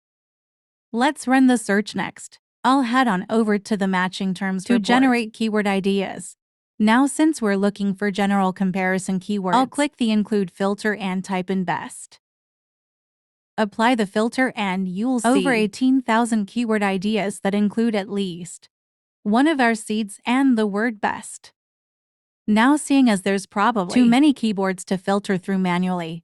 S1: Let's run the search next. I'll head on over to the matching terms to generate keyword ideas. Now, since we're looking for general comparison keywords, I'll click the include filter and type in best. Apply the filter and you'll see over 18,000 keyword ideas that include at least one of our seeds and the word best. Now, seeing as there's probably too many keywords to filter through manually,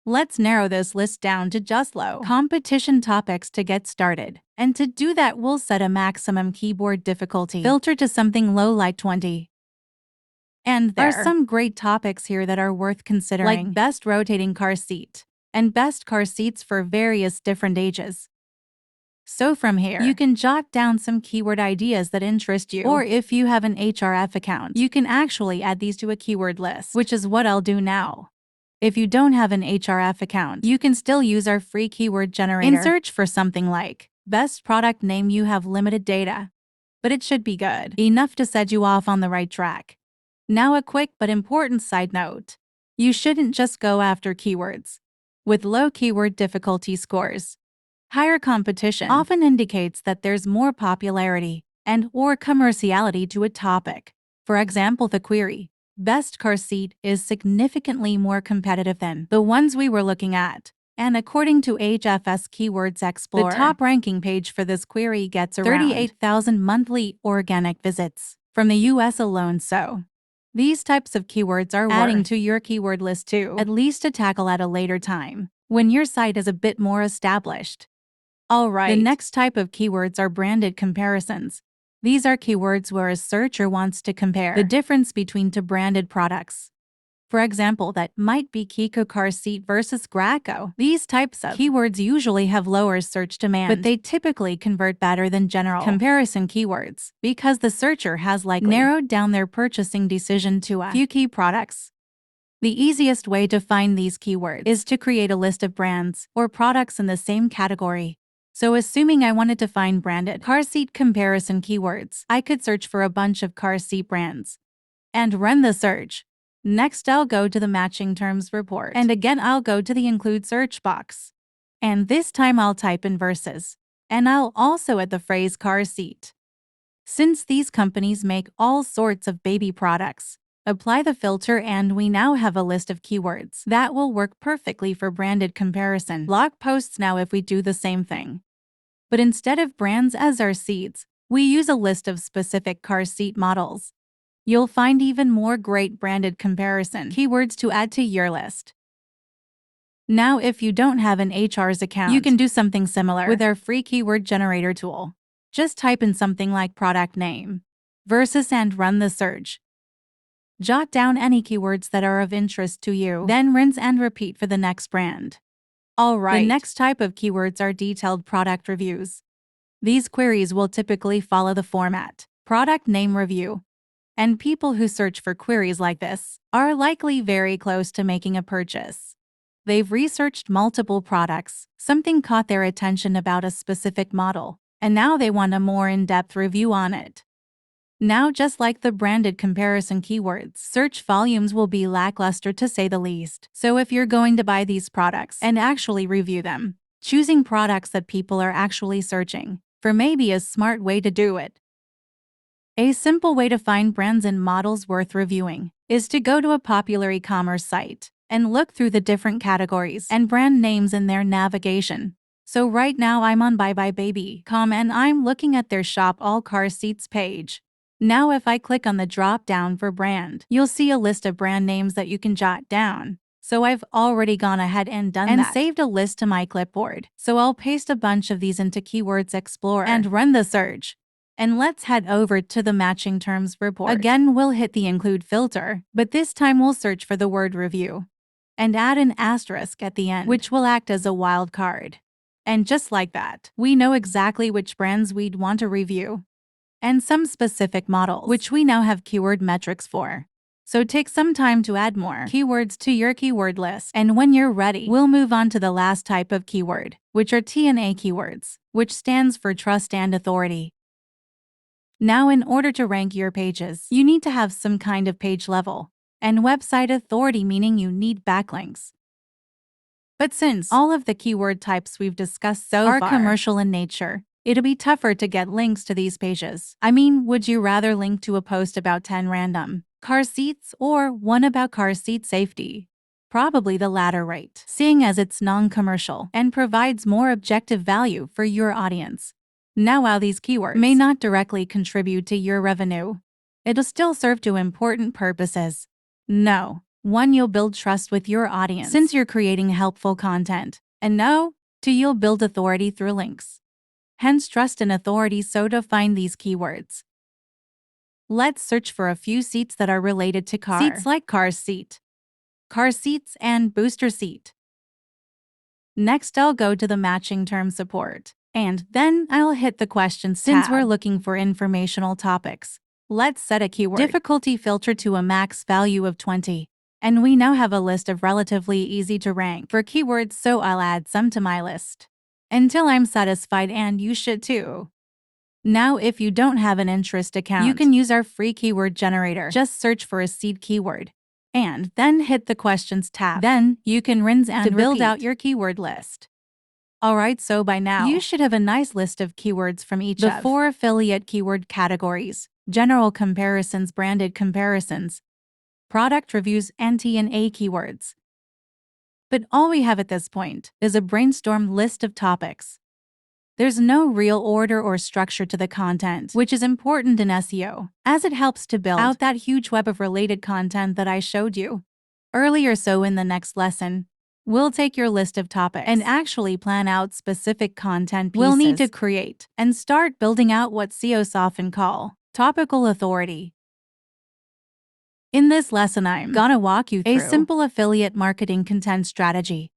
S1: let's narrow this list down to just low competition topics to get started. And to do that, we'll set a maximum keyboard difficulty filter to something low like 20. And there are some great topics here that are worth considering, like best rotating car seat and best car seats for various different ages. So from here, you can jot down some keyword ideas that interest you, or if you have an Href account, you can actually add these to a keyword list, which is what I'll do now. If you don't have an Href account, you can still use our free keyword generator. In search for something like best product name, you have limited data, but it should be good enough to set you off on the right track. Now, a quick but important side note. You shouldn't just go after keywords with low keyword difficulty scores. Higher competition often indicates that there's more popularity and or commerciality to a topic. For example, the query, best car seat, is significantly more competitive than the ones we were looking at. And according to HFS Keywords Explorer, the top ranking page for this query gets around 38,000 monthly organic visits from the US alone. So these types of keywords are adding to your keyword list too, at least to tackle at a later time, when your site is a bit more established. Alright, the next type of keywords are branded comparisons. These are keywords where a searcher wants to compare the difference between two branded products. For example, that might be Kiko car seat versus Graco. These types of keywords usually have lower search demand, but they typically convert better than general comparison keywords because the searcher has likely narrowed down their purchasing decision to a few key products. The easiest way to find these keywords is to create a list of brands or products in the same category. So assuming I wanted to find branded car seat comparison keywords, I could search for a bunch of car seat brands and run the search. Next, I'll go to the matching terms report, and again I'll go to the include search box. And this time I'll type in versus, and I'll also add the phrase car seat. Since these companies make all sorts of baby products, apply the filter and we now have a list of keywords that will work perfectly for branded comparison blog posts. Now if we do the same thing, but instead of brands as our seeds, we use a list of specific car seat models, you'll find even more great branded comparison keywords to add to your list. Now, if you don't have an HR's account, you can do something similar with our free keyword generator tool. Just type in something like product name, versus, and run the search. Jot down any keywords that are of interest to you, then rinse and repeat for the next brand. Alright, the next type of keywords are detailed product reviews. These queries will typically follow the format, product name review. And people who search for queries like this are likely very close to making a purchase. They've researched multiple products, something caught their attention about a specific model, and now they want a more in-depth review on it. Now, just like the branded comparison keywords, search volumes will be lackluster to say the least. So if you're going to buy these products and actually review them, choosing products that people are actually searching for may be a smart way to do it. A simple way to find brands and models worth reviewing is to go to a popular e-commerce site and look through the different categories and brand names in their navigation. So right now I'm on buybuy.baby.com and I'm looking at their shop all car seats page. Now if I click on the drop down for brand, you'll see a list of brand names that you can jot down. So I've already gone ahead and done that. Saved a list to my clipboard. So I'll paste a bunch of these into Keywords Explorer and run the search. And let's head over to the matching terms report. Again, we'll hit the include filter, but this time we'll search for the word review and add an asterisk at the end, which will act as a wild card. And just like that, we know exactly which brands we'd want to review and some specific models, which we now have keyword metrics for. So take some time to add more keywords to your keyword list. And when you're ready, we'll move on to the last type of keyword, which are TNA keywords, which stands for trust and authority. Now, in order to rank your pages, you need to have some kind of page level and website authority, meaning you need backlinks. But since all of the keyword types we've discussed so far are commercial in nature, it'll be tougher to get links to these pages. I mean, would you rather link to a post about 10 random car seats or one about car seat safety? Probably the latter, right? Seeing as it's non-commercial and provides more objective value for your audience. Now, while these keywords may not directly contribute to your revenue, it'll still serve to important purposes. No. 1. You'll build trust with your audience since you're creating helpful content. And no. 2. You'll build authority through links. Hence trust and authority. So to find these keywords, let's search for a few seats that are related to car. Seats like car seat, car seats, and booster seat. Next, I'll go to the matching term support. And then I'll hit the questions tab. Since we're looking for informational topics, let's set a keyword difficulty filter to a max value of 20. And we now have a list of relatively easy to rank for keywords, so I'll add some to my list until I'm satisfied, and you should too. Now, if you don't have an interest account, you can use our free keyword generator. Just search for a seed keyword and then hit the questions tab. Then you can rinse and repeat to build out your keyword list. Alright, so by now, you should have a nice list of keywords from each of the 4 affiliate keyword categories: general comparisons, branded comparisons, product reviews, and TNA keywords. But all we have at this point is a brainstormed list of topics. There's no real order or structure to the content, which is important in SEO, as it helps to build out that huge web of related content that I showed you earlier. So in the next lesson, we'll take your list of topics and actually plan out specific content pieces we'll need to create and start building out what SEOs often call topical authority. In this lesson, I'm gonna walk you through a simple affiliate marketing content strategy.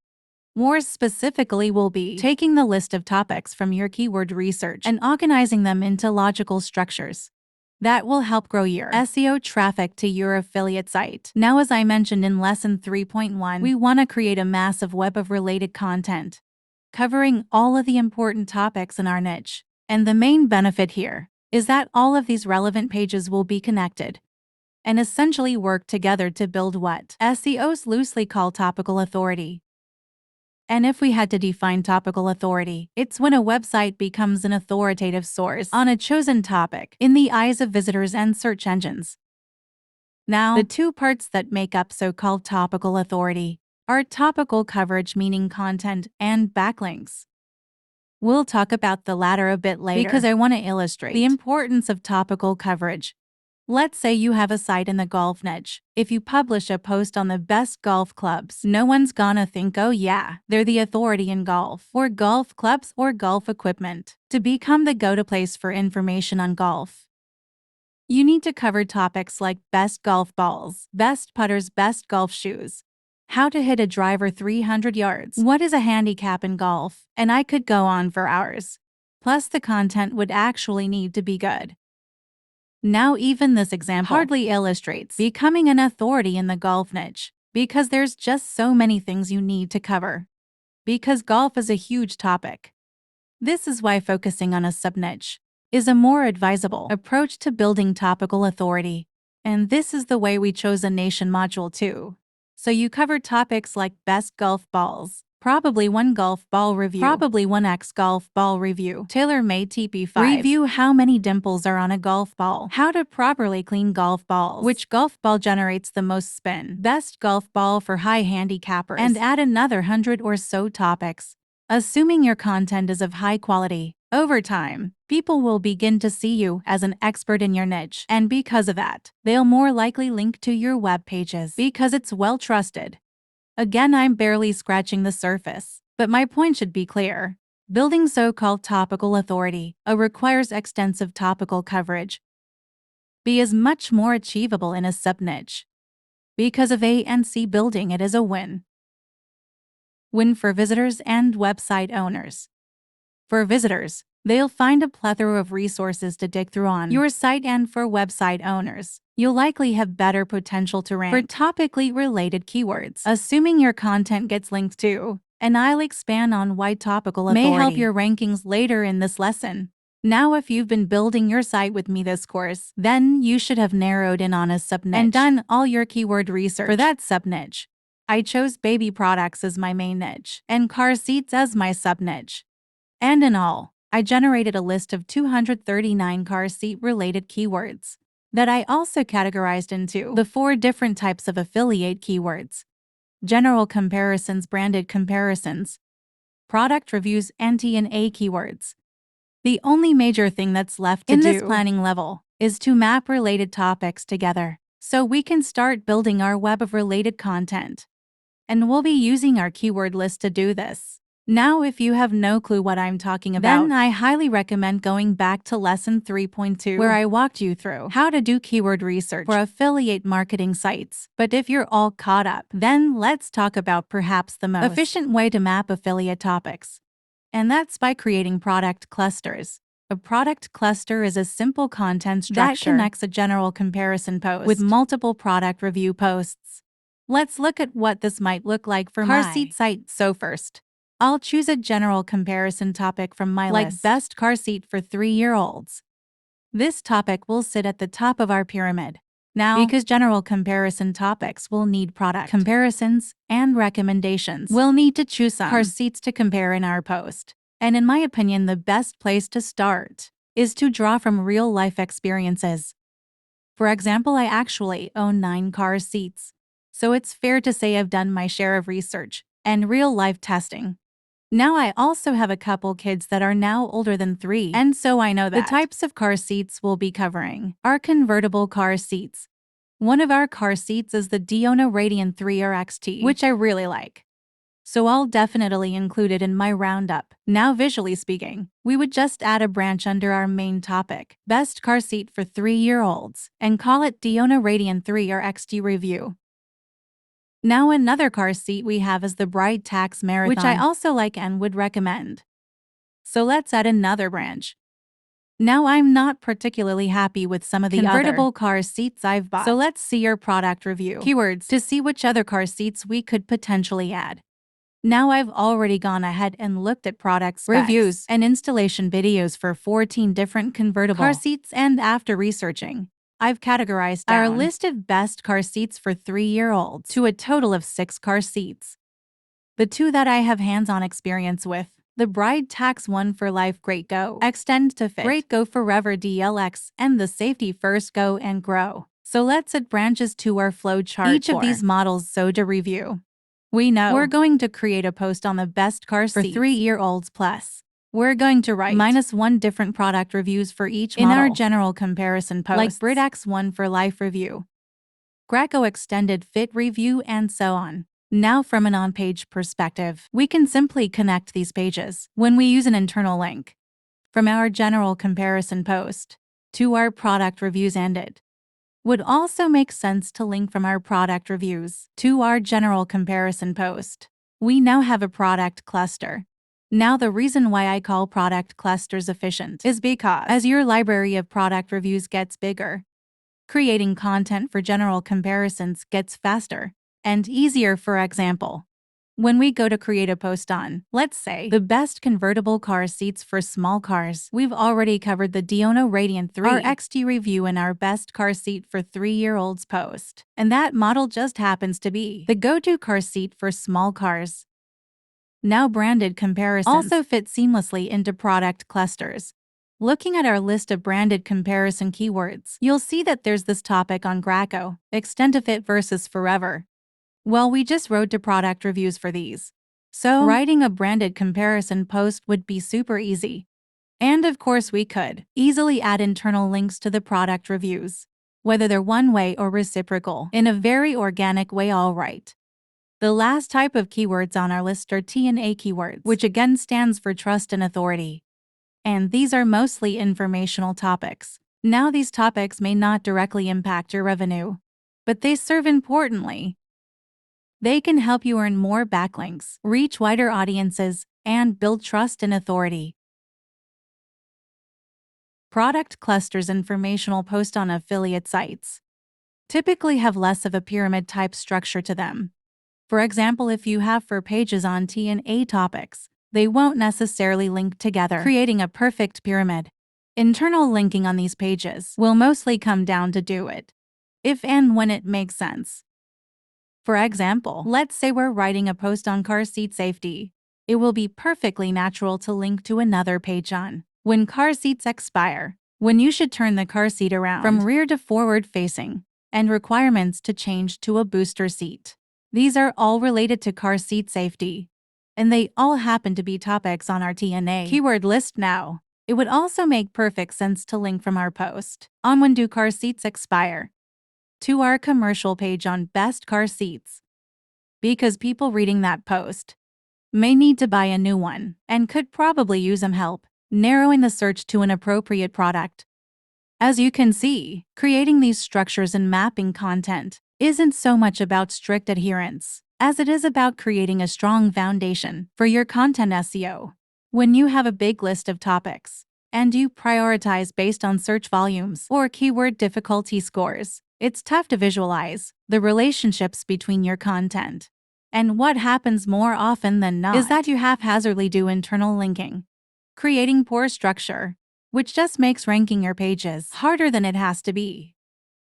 S1: More specifically, we'll be taking the list of topics from your keyword research and organizing them into logical structures that will help grow your SEO traffic to your affiliate site. Now, as I mentioned in lesson 3.1, we want to create a massive web of related content, covering all of the important topics in our niche. And the main benefit here is that all of these relevant pages will be connected and essentially work together to build what SEOs loosely call topical authority. And if we had to define topical authority, it's when a website becomes an authoritative source on a chosen topic in the eyes of visitors and search engines. Now, the 2 parts that make up so-called topical authority are topical coverage, meaning content, and backlinks. We'll talk about the latter a bit later because I want to illustrate the importance of topical coverage. Let's say you have a site in the golf niche. If you publish a post on the best golf clubs, no one's gonna think, oh yeah, they're the authority in golf, or golf clubs, or golf equipment. To become the go-to place for information on golf, you need to cover topics like best golf balls, best putters, best golf shoes, how to hit a driver 300 yards, what is a handicap in golf, and I could go on for hours. Plus, the content would actually need to be good. Now, even this example hardly illustrates becoming an authority in the golf niche, because there's just so many things you need to cover. Because golf is a huge topic. This is why focusing on a sub-niche is a more advisable approach to building topical authority. And this is the way we chose a nation module too. So you cover topics like best golf balls, probably one golf ball review, probably one X golf ball review, tailor-made TP5, review how many dimples are on a golf ball, how to properly clean golf balls, which golf ball generates the most spin, best golf ball for high handicappers, and add another 100 or so topics. Assuming your content is of high quality, Over time, people will begin to see you as an expert in your niche, and because of that, they'll more likely link to your web pages because it's well trusted. Again, I'm barely scratching the surface, but my point should be clear. Building so-called topical authority requires extensive topical coverage. B is much more achievable in a sub-niche. Because of A and C building, it is a win. Win for visitors and website owners. For visitors, they'll find a plethora of resources to dig through on your site, and for website owners, you'll likely have better potential to rank for topically related keywords, assuming your content gets linked to. And I'll expand on why topical authority may help your rankings later in this lesson. Now, if you've been building your site with me this course, then you should have narrowed in on a sub-niche and done all your keyword research for that sub-niche. I chose baby products as my main niche and car seats as my sub-niche. And in all, I generated a list of 239 car seat-related keywords that I also categorized into the 4 different types of affiliate keywords: general comparisons, branded comparisons, product reviews, and T&A keywords. The only major thing that's left to do in this planning level is to map related topics together so we can start building our web of related content. And we'll be using our keyword list to do this. Now, if you have no clue what I'm talking about, then I highly recommend going back to lesson 3.2, where I walked you through how to do keyword research for affiliate marketing sites. But if you're all caught up, then let's talk about perhaps the most efficient way to map affiliate topics. And that's by creating product clusters. A product cluster is a simple content structure that connects a general comparison post with multiple product review posts. Let's look at what this might look like for my car seat site. So first, I'll choose a general comparison topic from my list, like best car seat for 3-year-olds. This topic will sit at the top of our pyramid. Now, because general comparison topics will need product comparisons and recommendations, we'll need to choose some car seats to compare in our post. And in my opinion, the best place to start is to draw from real-life experiences. For example, I actually own 9 car seats, so it's fair to say I've done my share of research and real-life testing. Now, I also have a couple kids that are now older than 3, and so I know that the types of car seats we'll be covering are convertible car seats. One of our car seats is the Diona Radian 3 RXT, which I really like, so I'll definitely include it in my roundup. Now, visually speaking, we would just add a branch under our main topic, best car seat for 3-year-olds, and call it Diona Radian 3 RXT Review. Now, another car seat we have is the Bride Tax Marathon, which I also like and would recommend. So let's add another branch. Now, I'm not particularly happy with some of the convertible car seats I've bought, so let's see your product review keywords to see which other car seats we could potentially add. Now, I've already gone ahead and looked at product specs, reviews, and installation videos for 14 different convertible car seats, and after researching, I've categorized our list of best car seats for 3-year-olds to a total of 6 car seats. The 2 that I have hands-on experience with, the Bride Tax 1 for Life Great Go Extend to Fit, Great Go Forever DLX, and the Safety First Go and Grow. So let's add branches to our flow chart each of these models. So to review, we know we're going to create a post on the best car seats for 3-year-olds plus. We're going to write -1 different product reviews for each model in our general comparison posts, like BritX 1 for Life Review, Graco Extended Fit Review, and so on. Now, from an on-page perspective, we can simply connect these pages when we use an internal link from our general comparison post to our product reviews, and it would also make sense to link from our product reviews to our general comparison post. We now have a product cluster. Now, the reason why I call product clusters efficient is because as your library of product reviews gets bigger, creating content for general comparisons gets faster and easier. For example, when we go to create a post on, let's say, the best convertible car seats for small cars, we've already covered the Diona Radian 3 RXT review in our best car seat for 3-year-olds post, and that model just happens to be the go-to car seat for small cars. Now, branded comparisons also fit seamlessly into product clusters. Looking at our list of branded comparison keywords, you'll see that there's this topic on Graco, Extend to Fit versus Forever. Well, we just wrote to product reviews for these, so writing a branded comparison post would be super easy. And of course, we could easily add internal links to the product reviews, whether they're one-way or reciprocal, in a very organic way, all right. The last type of keywords on our list are T&A keywords, which again stands for trust and authority. And these are mostly informational topics. Now, these topics may not directly impact your revenue, but they serve importantly. They can help you earn more backlinks, reach wider audiences, and build trust and authority. Product clusters informational posts on affiliate sites typically have less of a pyramid-type structure to them. For example, if you have 4 pages on T&A topics, they won't necessarily link together, creating a perfect pyramid. Internal linking on these pages will mostly come down to do it if and when it makes sense. For example, let's say we're writing a post on car seat safety. It will be perfectly natural to link to another page on when car seats expire, when you should turn the car seat around from rear to forward facing, and requirements to change to a booster seat. These are all related to car seat safety, and they all happen to be topics on our T&A keyword list now. It would also make perfect sense to link from our post on when do car seats expire to our commercial page on best car seats, because people reading that post may need to buy a new one and could probably use some help narrowing the search to an appropriate product. As you can see, creating these structures and mapping content isn't so much about strict adherence as it is about creating a strong foundation for your content SEO. When you have a big list of topics and you prioritize based on search volumes or keyword difficulty scores, it's tough to visualize the relationships between your content. And what happens more often than not is that you haphazardly do internal linking, creating poor structure, which just makes ranking your pages harder than it has to be.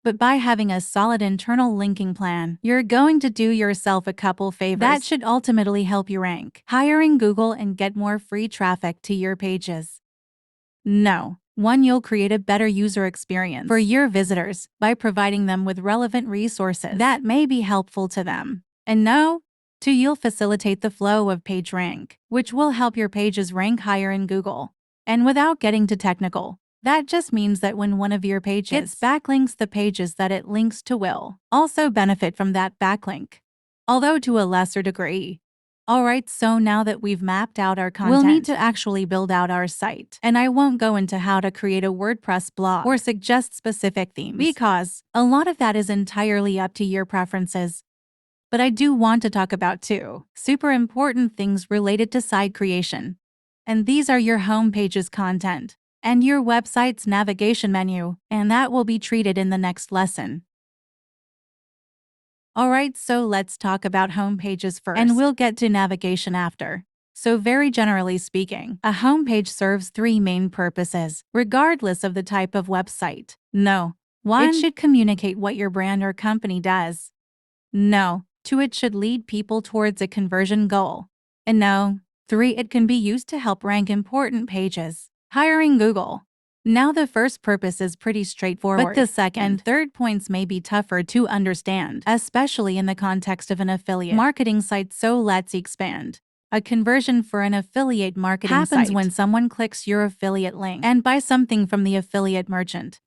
S1: But by having a solid internal linking plan, you're going to do yourself a couple favors that should ultimately help you rank higher in Google and get more free traffic to your pages. No. 1. You'll create a better user experience for your visitors by providing them with relevant resources that may be helpful to them. And no. 2. You'll facilitate the flow of PageRank, which will help your pages rank higher in Google. And without getting too technical, that just means that when one of your pages gets backlinks, the pages that it links to will also benefit from that backlink, although to a lesser degree. Alright, so now that we've mapped out our content, we'll need to actually build out our site. And I won't go into how to create a WordPress blog or suggest specific themes, because a lot of that is entirely up to your preferences. But I do want to talk about 2 super important things related to site creation. And these are your home page's content and your website's navigation menu, and that will be treated in the next lesson. Alright, so let's talk about home pages first, and we'll get to navigation after. So very generally speaking, a home page serves 3 main purposes, regardless of the type of website. No. 1. It should communicate what your brand or company does. No. 2. It should lead people towards a conversion goal. And no. 3. It can be used to help rank important pages higher in Google. Now, the first purpose is pretty straightforward, but the second and third points may be tougher to understand, especially in the context of an affiliate marketing site. So let's expand. A conversion for an affiliate marketing happens when someone clicks your affiliate link and buys something from the affiliate merchant.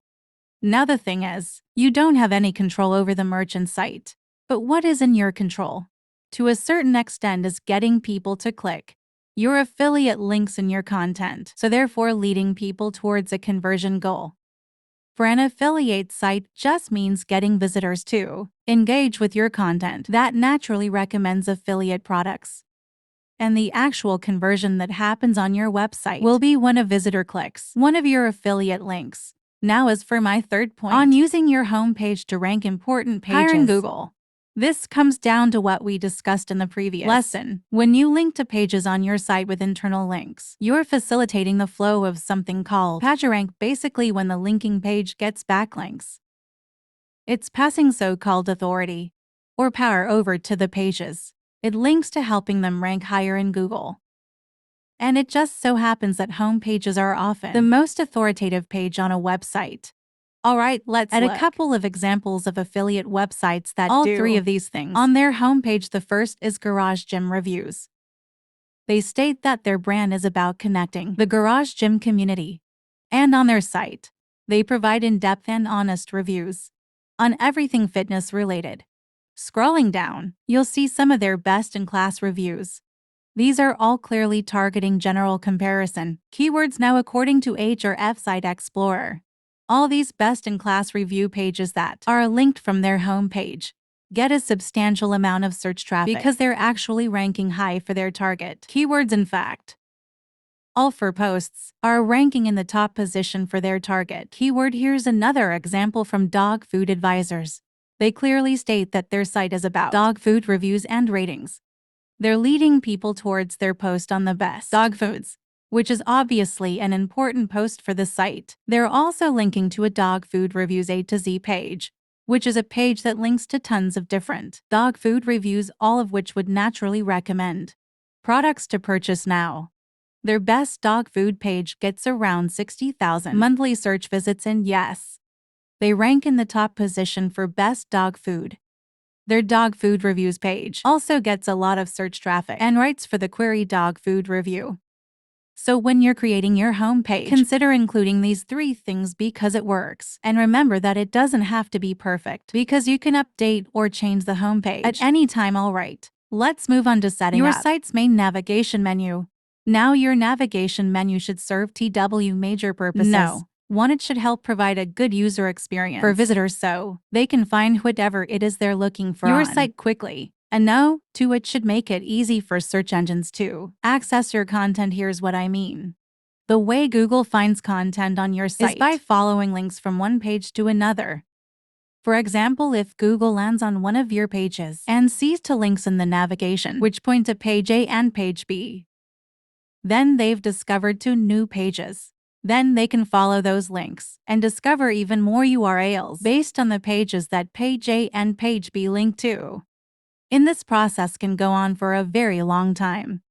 S1: Now, the thing is, you don't have any control over the merchant site. But what is in your control, to a certain extent, is getting people to click your affiliate links in your content, so therefore leading people towards a conversion goal. For an affiliate site just means getting visitors to engage with your content that naturally recommends affiliate products. And the actual conversion that happens on your website will be when a visitor clicks one of your affiliate links. Now, as for my third point on using your homepage to rank important pages higher in Google, this comes down to what we discussed in the previous lesson. When you link to pages on your site with internal links, you're facilitating the flow of something called PageRank. Basically, when the linking page gets backlinks, it's passing so-called authority or power over to the pages it links to, helping them rank higher in Google. And it just so happens that home pages are often the most authoritative page on a website. Alright, let's look at a couple of examples of affiliate websites that all do 3 of these things on their homepage. The first is Garage Gym Reviews. They state that their brand is about connecting the garage gym community. And on their site, they provide in-depth and honest reviews on everything fitness related. Scrolling down, you'll see some of their best-in-class reviews. These are all clearly targeting general comparison keywords now according to Href Site Explorer. All these best-in-class review pages that are linked from their homepage get a substantial amount of search traffic because they're actually ranking high for their target keywords. In fact, all 4 posts are ranking in the top position for their target keyword. Here's another example from Dog Food Advisors. They clearly state that their site is about dog food reviews and ratings. They're leading people towards their post on the best dog foods, which is obviously an important post for the site. They're also linking to a dog food reviews A to Z page, which is a page that links to tons of different dog food reviews, all of which would naturally recommend products to purchase now. Their best dog food page gets around 60,000 monthly search visits, and yes, they rank in the top position for best dog food. Their dog food reviews page also gets a lot of search traffic and writes for the query dog food review. So when you're creating your homepage, consider including these 3 things because it works. And remember that it doesn't have to be perfect because you can update or change the homepage at any time. Alright, let's move on to setting your site's main navigation menu. Now your navigation menu should serve TW major purposes. No. 1. It should help provide a good user experience for visitors so they can find whatever it is they're looking for your site quickly. And no, 2. It should make it easy for search engines to access your content. Here's what I mean. The way Google finds content on your site is by following links from one page to another. For example, if Google lands on one of your pages and sees 2 links in the navigation which point to page A and page B, then they've discovered 2 new pages. Then they can follow those links and discover even more URLs based on the pages that page A and page B link to. And this process can go on for a very long time.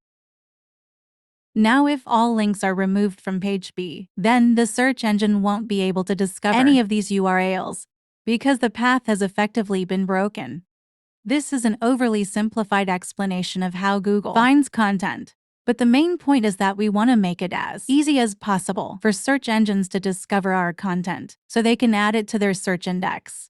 S1: Now, if all links are removed from page B, then the search engine won't be able to discover any of these URLs because the path has effectively been broken. This is an overly simplified explanation of how Google finds content. But the main point is that we want to make it as easy as possible for search engines to discover our content so they can add it to their search index.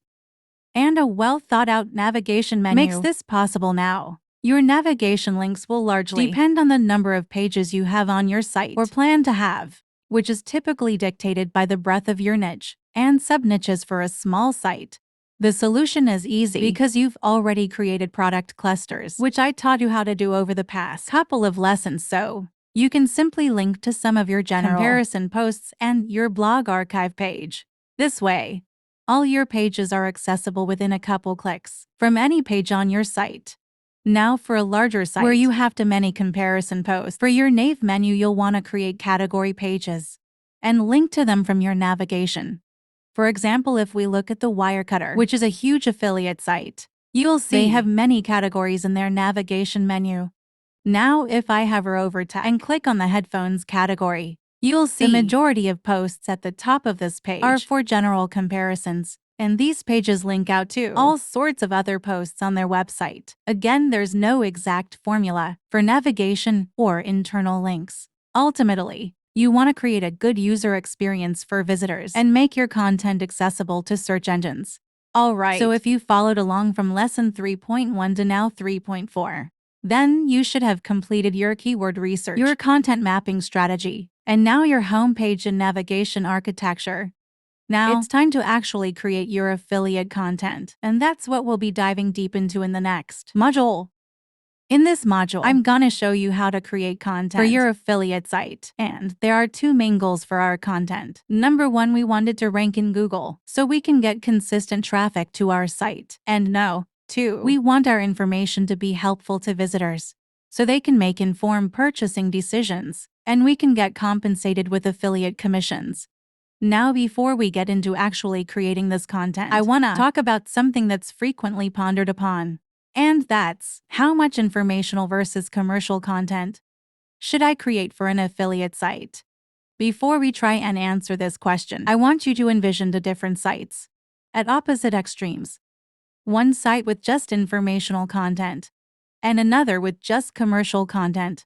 S1: And a well-thought-out navigation menu makes this possible now. Your navigation links will largely depend on the number of pages you have on your site or plan to have, which is typically dictated by the breadth of your niche and sub-niches for a small site. The solution is easy because you've already created product clusters, which I taught you how to do over the past couple of lessons, so you can simply link to some of your general comparison posts and your blog archive page. This way, all your pages are accessible within a couple clicks from any page on your site. Now for a larger site where you have too many comparison posts, for your nav menu you'll want to create category pages and link to them from your navigation. For example, if we look at the Wirecutter, which is a huge affiliate site, you'll see they have many categories in their navigation menu. Now, if I hover over tech and click on the headphones category, you'll see the majority of posts at the top of this page are for general comparisons, and these pages link out to all sorts of other posts on their website. Again, there's no exact formula for navigation or internal links. Ultimately, you want to create a good user experience for visitors and make your content accessible to search engines. Alright, so if you followed along from lesson 3.1 to now 3.4, then you should have completed your keyword research, your content mapping strategy, and now your homepage and navigation architecture. Now, it's time to actually create your affiliate content, and that's what we'll be diving deep into in the next module. In this module, I'm gonna show you how to create content for your affiliate site. And there are 2 main goals for our content. Number 1, we wanted to rank in Google so we can get consistent traffic to our site. And 2, we want our information to be helpful to visitors so they can make informed purchasing decisions and we can get compensated with affiliate commissions. Now, before we get into actually creating this content, I wanna talk about something that's frequently pondered upon. And that's how much informational versus commercial content should I create for an affiliate site? Before we try and answer this question, I want you to envision 2 different sites at opposite extremes. One site with just informational content and another with just commercial content.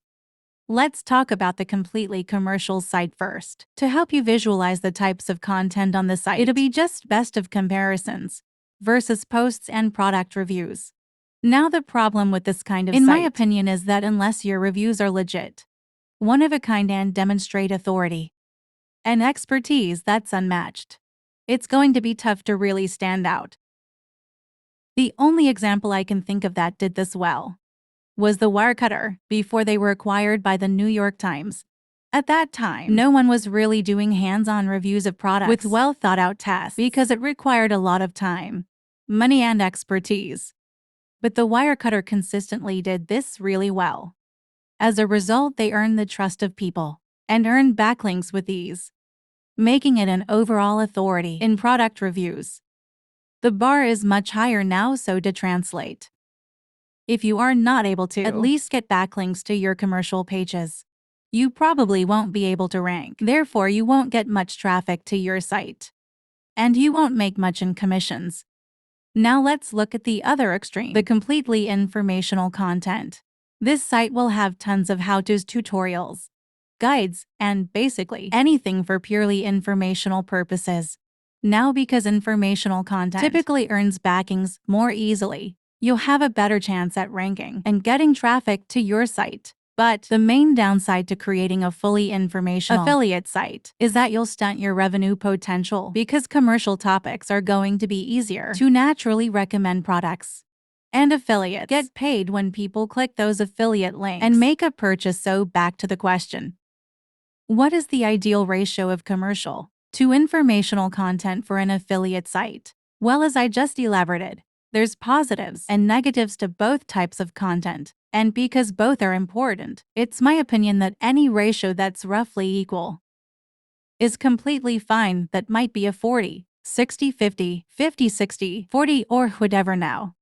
S1: Let's talk about the completely commercial site first. To help you visualize the types of content on the site, it'll be just best of comparisons versus posts and product reviews. Now, the problem with this kind of site, in my opinion, is that unless your reviews are legit, one of a kind, and demonstrate authority and expertise that's unmatched, it's going to be tough to really stand out. The only example I can think of that did this well was the Wirecutter before they were acquired by the New York Times. At that time, no one was really doing hands-on reviews of products with well-thought-out tasks because it required a lot of time, money, and expertise. But the Wirecutter consistently did this really well. As a result, they earned the trust of people and earned backlinks with ease, making it an overall authority in product reviews. The bar is much higher now, so to translate, if you are not able to at least get backlinks to your commercial pages, you probably won't be able to rank. Therefore, you won't get much traffic to your site, and you won't make much in commissions. Now let's look at the other extreme, the completely informational content. This site will have tons of how-tos, tutorials, guides, and basically anything for purely informational purposes. Now, because informational content typically earns backings more easily, you'll have a better chance at ranking and getting traffic to your site. But the main downside to creating a fully informational affiliate site is that you'll stunt your revenue potential because commercial topics are going to be easier to naturally recommend products. And affiliates get paid when people click those affiliate links and make a purchase. So back to the question. What is the ideal ratio of commercial to informational content for an affiliate site? Well, as I just elaborated, there's positives and negatives to both types of content. And because both are important, it's my opinion that any ratio that's roughly equal is completely fine. That might be a 40, 60, 50, 50, 60, 40, or whatever. Now,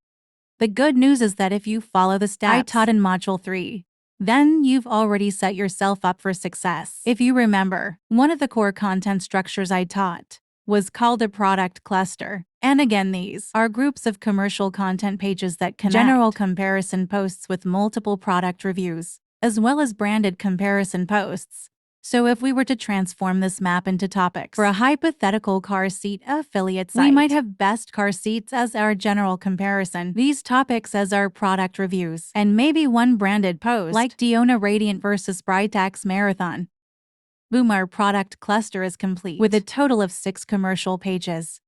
S1: the good news is that if you follow the steps I taught in Module 3, then you've already set yourself up for success. If you remember, one of the core content structures I taught was called a product cluster. And again, these are groups of commercial content pages that connect general comparison posts with multiple product reviews, as well as branded comparison posts. So if we were to transform this map into topics for a hypothetical car seat affiliate site, we might have best car seats as our general comparison, these topics as our product reviews, and maybe one branded post like Diona Radiant versus Britax Marathon. Boom, our product cluster is complete with a total of 6 commercial pages.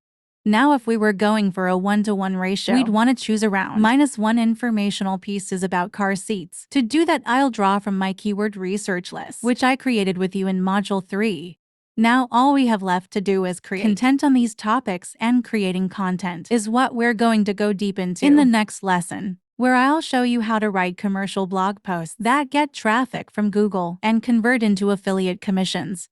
S1: Now, if we were going for a 1-to-1 ratio, we'd want to choose around -1 informational pieces about car seats. To do that, I'll draw from my keyword research list, which I created with you in Module 3. Now, all we have left to do is create content on these topics, and creating content is what we're going to go deep into in the next lesson, where I'll show you how to write commercial blog posts that get traffic from Google and convert into affiliate commissions.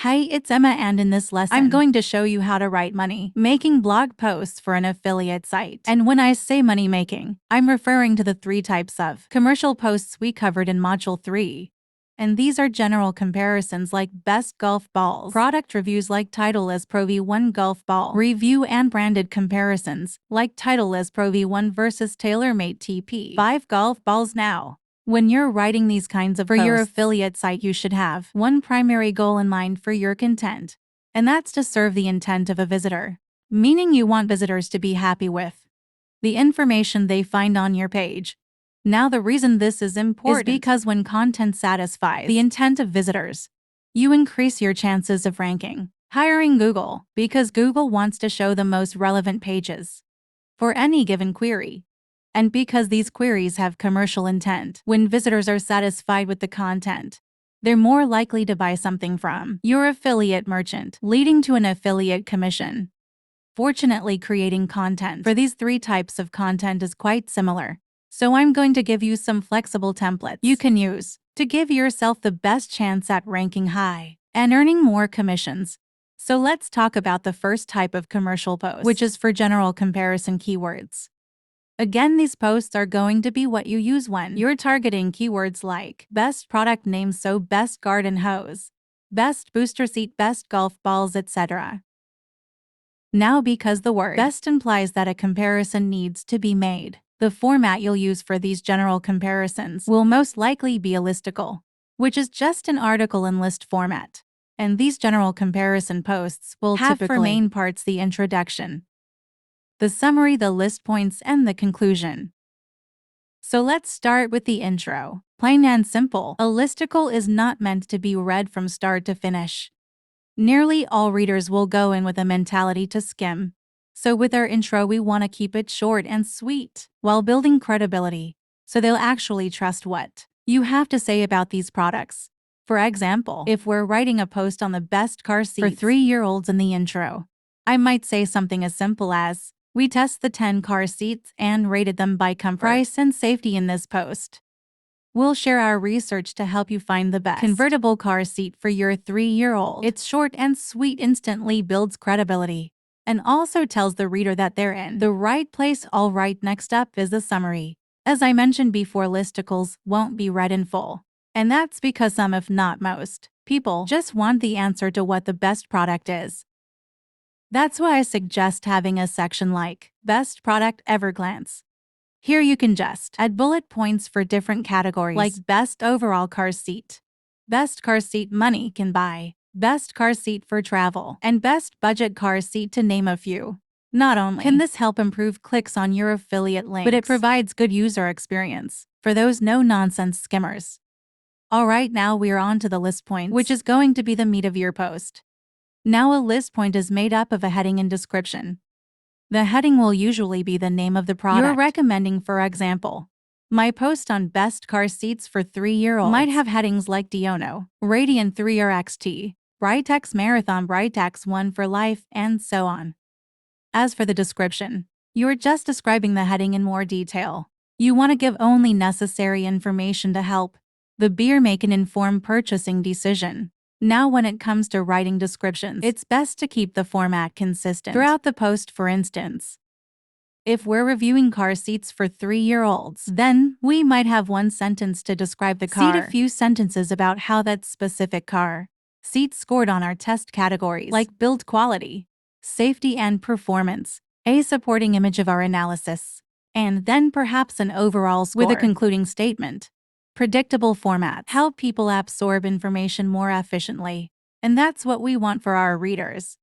S1: Hi, it's Emma, and in this lesson, I'm going to show you how to write money-making blog posts for an affiliate site. And when I say money-making, I'm referring to the 3 types of commercial posts we covered in Module 3. And these are general comparisons like best golf balls, product reviews like Titleist Pro V1 golf ball review, and branded comparisons like Titleist Pro V1 versus TaylorMade TP5 golf balls. Now, when you're writing these kinds of posts for your affiliate site, you should have one primary goal in mind for your content, and that's to serve the intent of a visitor, meaning you want visitors to be happy with the information they find on your page. Now, the reason this is important is because when content satisfies the intent of visitors, you increase your chances of ranking higher in Google, because Google wants to show the most relevant pages for any given query. And because these queries have commercial intent, when visitors are satisfied with the content, they're more likely to buy something from your affiliate merchant, leading to an affiliate commission. Fortunately, creating content for these 3 types of content is quite similar, so I'm going to give you some flexible templates you can use to give yourself the best chance at ranking high and earning more commissions. So let's talk about the first type of commercial post, which is for general comparison keywords. Again, these posts are going to be what you use when you're targeting keywords like best product name, so best garden hose, best booster seat, best golf balls, etc. Now, because the word best implies that a comparison needs to be made, The format you'll use for these general comparisons will most likely be a listicle, which is just an article in list format. And these general comparison posts will have for main parts the introduction, the summary, the list points, and the conclusion. So let's start with the intro. Plain and simple, a listicle is not meant to be read from start to finish. Nearly all readers will go in with a mentality to skim. So with our intro, we want to keep it short and sweet while building credibility, so they'll actually trust what you have to say about these products. For example, if we're writing a post on the best car seats for 3-year-olds in the intro, I might say something as simple as, we test the 10 car seats and rated them by comfort, price, and safety in this post. We'll share our research to help you find the best convertible car seat for your 3-year-old. It's short and sweet, instantly builds credibility, and also tells the reader that they're in the right place. All right, next up is the summary. As I mentioned before, listicles won't be read in full. And that's because some, if not most, people just want the answer to what the best product is. That's why I suggest having a section like Best Product Ever Glance. Here you can just add bullet points for different categories like Best Overall Car Seat, Best Car Seat Money Can Buy, Best Car Seat for Travel, and Best Budget Car Seat, to name a few. Not only can this help improve clicks on your affiliate links, but it provides good user experience for those no-nonsense skimmers. Alright, now we're on to the list point, which is going to be the meat of your post. Now a list point is made up of a heading and description. The heading will usually be the name of the product you're recommending. For example, my post on best car seats for 3-year-olds might have headings like Diono, Radian 3R XT, Britax Marathon, Britax One for Life, and so on. As for the description, you're just describing the heading in more detail. You want to give only necessary information to help the beer make an informed purchasing decision. Now, when it comes to writing descriptions, it's best to keep the format consistent throughout the post. For instance, if we're reviewing car seats for 3-year-olds, then we might have one sentence to describe the car, a few sentences about how that specific car seat scored on our test categories like build quality, safety, and performance, a supporting image of our analysis, and then perhaps an overall score with a concluding statement. Predictable formats help people absorb information more efficiently, and that's what we want for our readers.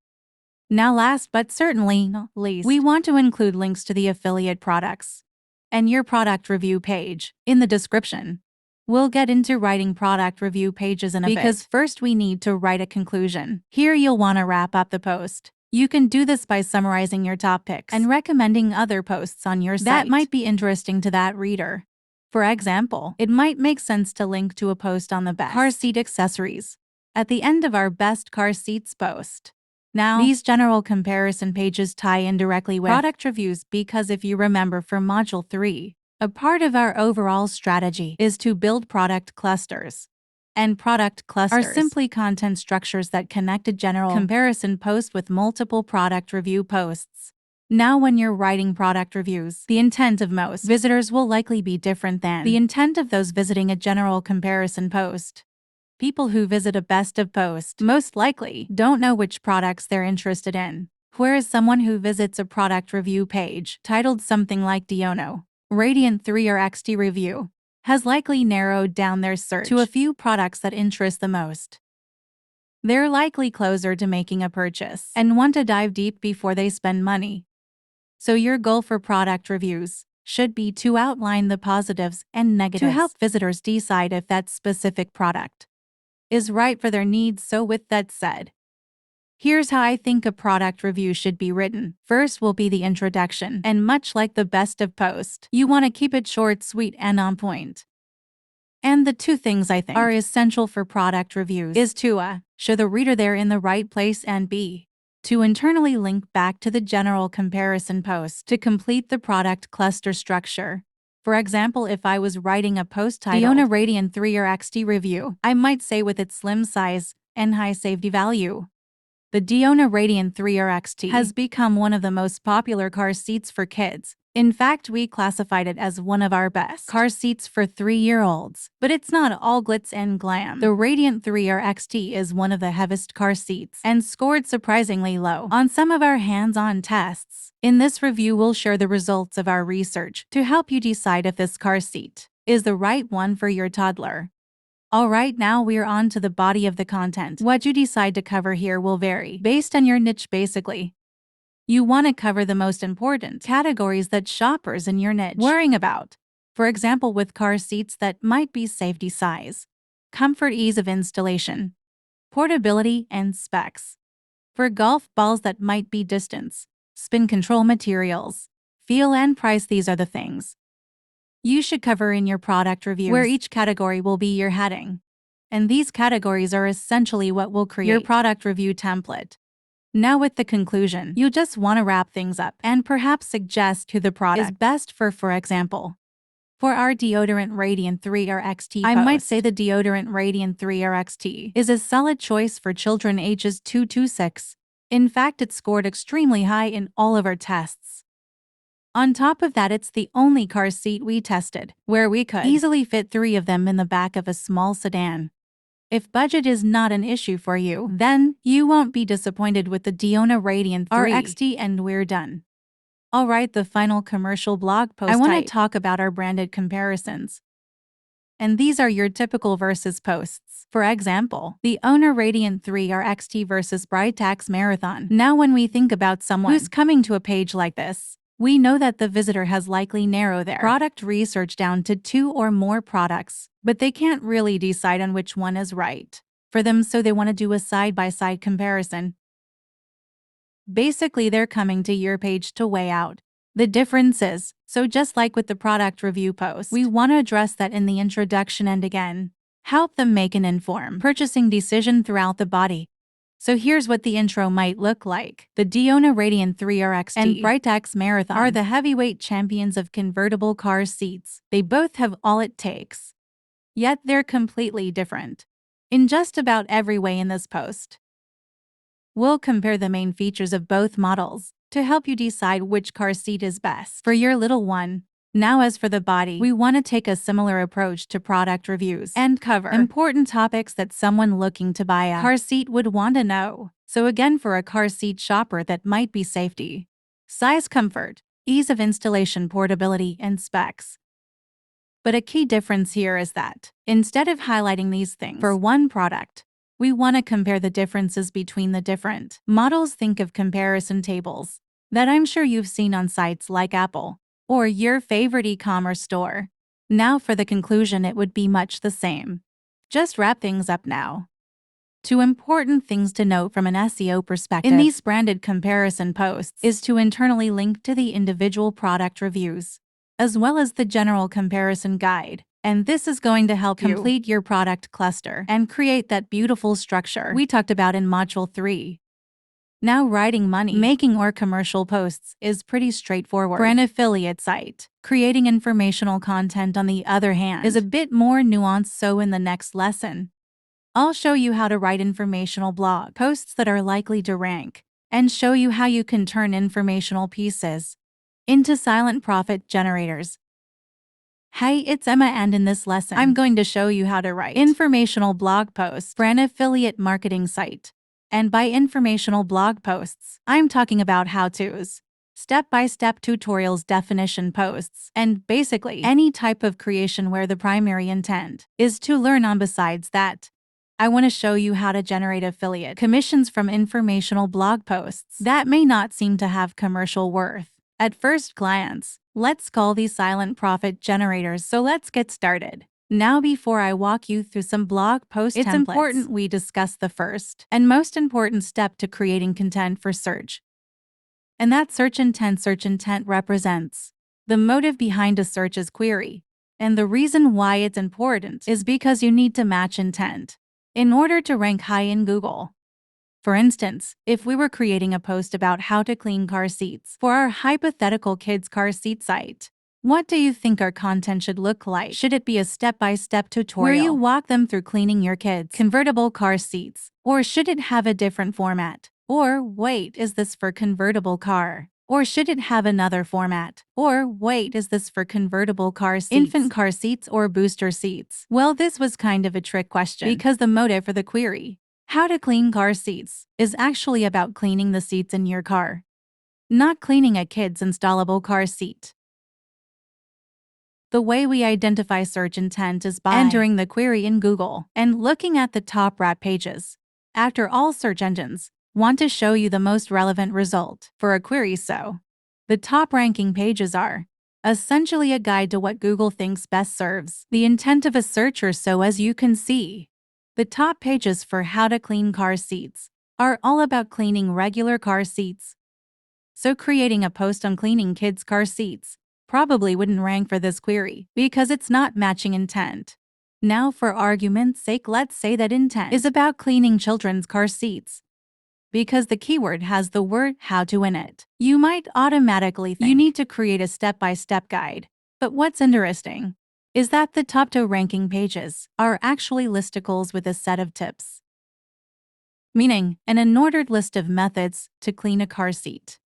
S1: Now, last but certainly not least, we want to include links to the affiliate products and your product review page in the description. We'll get into writing product review pages in a bit, because first we need to write a conclusion. Here you'll want to wrap up the post. You can do this by summarizing your top picks and recommending other posts on your site that might be interesting to that reader. For example, it might make sense to link to a post on the best car seat accessories at the end of our best car seats post. Now, these general comparison pages tie in directly with product reviews because if you remember from Module 3, a part of our overall strategy is to build product clusters. And product clusters are simply content structures that connect a general comparison post with multiple product review posts. Now, when you're writing product reviews, the intent of most visitors will likely be different than the intent of those visiting a general comparison post. People who visit a best of post most likely don't know which products they're interested in, whereas someone who visits a product review page titled something like Diono, Radiant 3R XT Review, has likely narrowed down their search to a few products that interest the most. They're likely closer to making a purchase and want to dive deep before they spend money. So your goal for product reviews should be to outline the positives and negatives to help visitors decide if that specific product is right for their needs. So with that said, here's how I think a product review should be written. First will be the introduction, and much like the best of post, you want to keep it short, sweet, and on point. And the two things I think are essential for product reviews is to show the reader they're in the right place, and b, to internally link back to the general comparison post to complete the product cluster structure. For example, if I was writing a post titled Diono Radian 3R XT Review, I might say with its slim size and high safety value, The Diona Radiant 3R XT has become one of the most popular car seats for kids. In fact, we classified it as one of our best car seats for 3-year-olds. But it's not all glitz and glam. The Radiant 3R XT is one of the heaviest car seats and scored surprisingly low on some of our hands-on tests. In this review, we'll share the results of our research to help you decide if this car seat is the right one for your toddler. Alright, now we're on to the body of the content. What you decide to cover here will vary based on your niche basically. You want to cover the most important categories that shoppers in your niche worrying about. For example, with car seats that might be safety size, comfort, ease of installation, portability, and specs. For golf balls that might be distance, spin control, materials, feel, and price, these are the things you should cover in your product reviews, where each category will be your heading. And these categories are essentially what will create your product review template. Now with the conclusion, you just want to wrap things up and perhaps suggest who the product is best for example. For our Deodorant Radiant 3R XT I might say the Deodorant Radiant 3R XT is a solid choice for children ages 2 to 6. In fact, it scored extremely high in all of our tests. On top of that, it's the only car seat we tested where we could easily fit 3 of them in the back of a small sedan. If budget is not an issue for you, then you won't be disappointed with the Diona Radiant 3R XT, and we're done. Alright, the final commercial blog post. I want to talk about our branded comparisons. And these are your typical versus posts. For example, the Diona Radiant 3R XT versus Britax Marathon. Now when we think about someone who's coming to a page like this, we know that the visitor has likely narrowed their product research down to 2 or more products, but they can't really decide on which one is right for them, so they want to do a side-by-side comparison. Basically, they're coming to your page to weigh out the differences. So just like with the product review post, we want to address that in the introduction and again, help them make an informed purchasing decision throughout the body. So here's what the intro might look like. The Diona Radiant 3R XT and Britax Marathon are the heavyweight champions of convertible car seats. They both have all it takes. Yet they're completely different in just about every way in this post. We'll compare the main features of both models to help you decide which car seat is best for your little one. Now as for the body, we want to take a similar approach to product reviews and cover important topics that someone looking to buy a car seat would want to know. So again, for a car seat shopper, that might be safety, size, comfort, ease of installation, portability, and specs. But a key difference here is that instead of highlighting these things for one product, we want to compare the differences between the different models. Think of comparison tables that I'm sure you've seen on sites like Apple or your favorite e-commerce store. Now for the conclusion, it would be much the same. Just wrap things up now. 2 important things to note from an SEO perspective in these branded comparison posts is to internally link to the individual product reviews, as well as the general comparison guide. And this is going to help you complete your product cluster and create that beautiful structure we talked about in Module 3. Now, writing money making or commercial posts is pretty straightforward. For an affiliate site, creating informational content, on the other hand, is a bit more nuanced. So in the next lesson, I'll show you how to write informational blog posts that are likely to rank and show you how you can turn informational pieces into silent profit generators. Hey, it's Emma, and in this lesson, I'm going to show you how to write informational blog posts for an affiliate marketing site. And by informational blog posts, I'm talking about how-tos, step-by-step tutorials, definition posts, and basically any type of creation where the primary intent is to learn. On besides that, I want to show you how to generate affiliate commissions from informational blog posts that may not seem to have commercial worth at first glance. Let's call these silent profit generators. So let's get started. Now, before I walk you through some blog post templates, it's important we discuss the first and most important step to creating content for search. And that's search intent. Search intent represents the motive behind a search's query. And the reason why it's important is because you need to match intent in order to rank high in Google. For instance, if we were creating a post about how to clean car seats for our hypothetical kids' car seat site, what do you think our content should look like? Should it be a step-by-step tutorial where you walk them through cleaning your kids' convertible car seats? Or should it have a different format Or, wait, is this for convertible car? Or should it have another format? Or, wait, is this for convertible car seats? Infant car seats or booster seats? Well, this was kind of a trick question because the motive for the query, how to clean car seats, is actually about cleaning the seats in your car, not cleaning a kid's installable car seat. The way we identify search intent is by entering the query in Google and looking at the top rat pages. After all, search engines want to show you the most relevant result for a query, so the top ranking pages are essentially a guide to what Google thinks best serves the intent of a searcher. So as you can see, the top pages for how to clean car seats are all about cleaning regular car seats. So creating a post on cleaning kids' car seats probably wouldn't rank for this query because it's not matching intent. Now, for argument's sake, let's say that intent is about cleaning children's car seats. Because the keyword has the word how to in it, you might automatically think you need to create a step-by-step guide. But what's interesting is that the top 2 ranking pages are actually listicles with a set of tips, meaning an unordered list of methods to clean a car seat.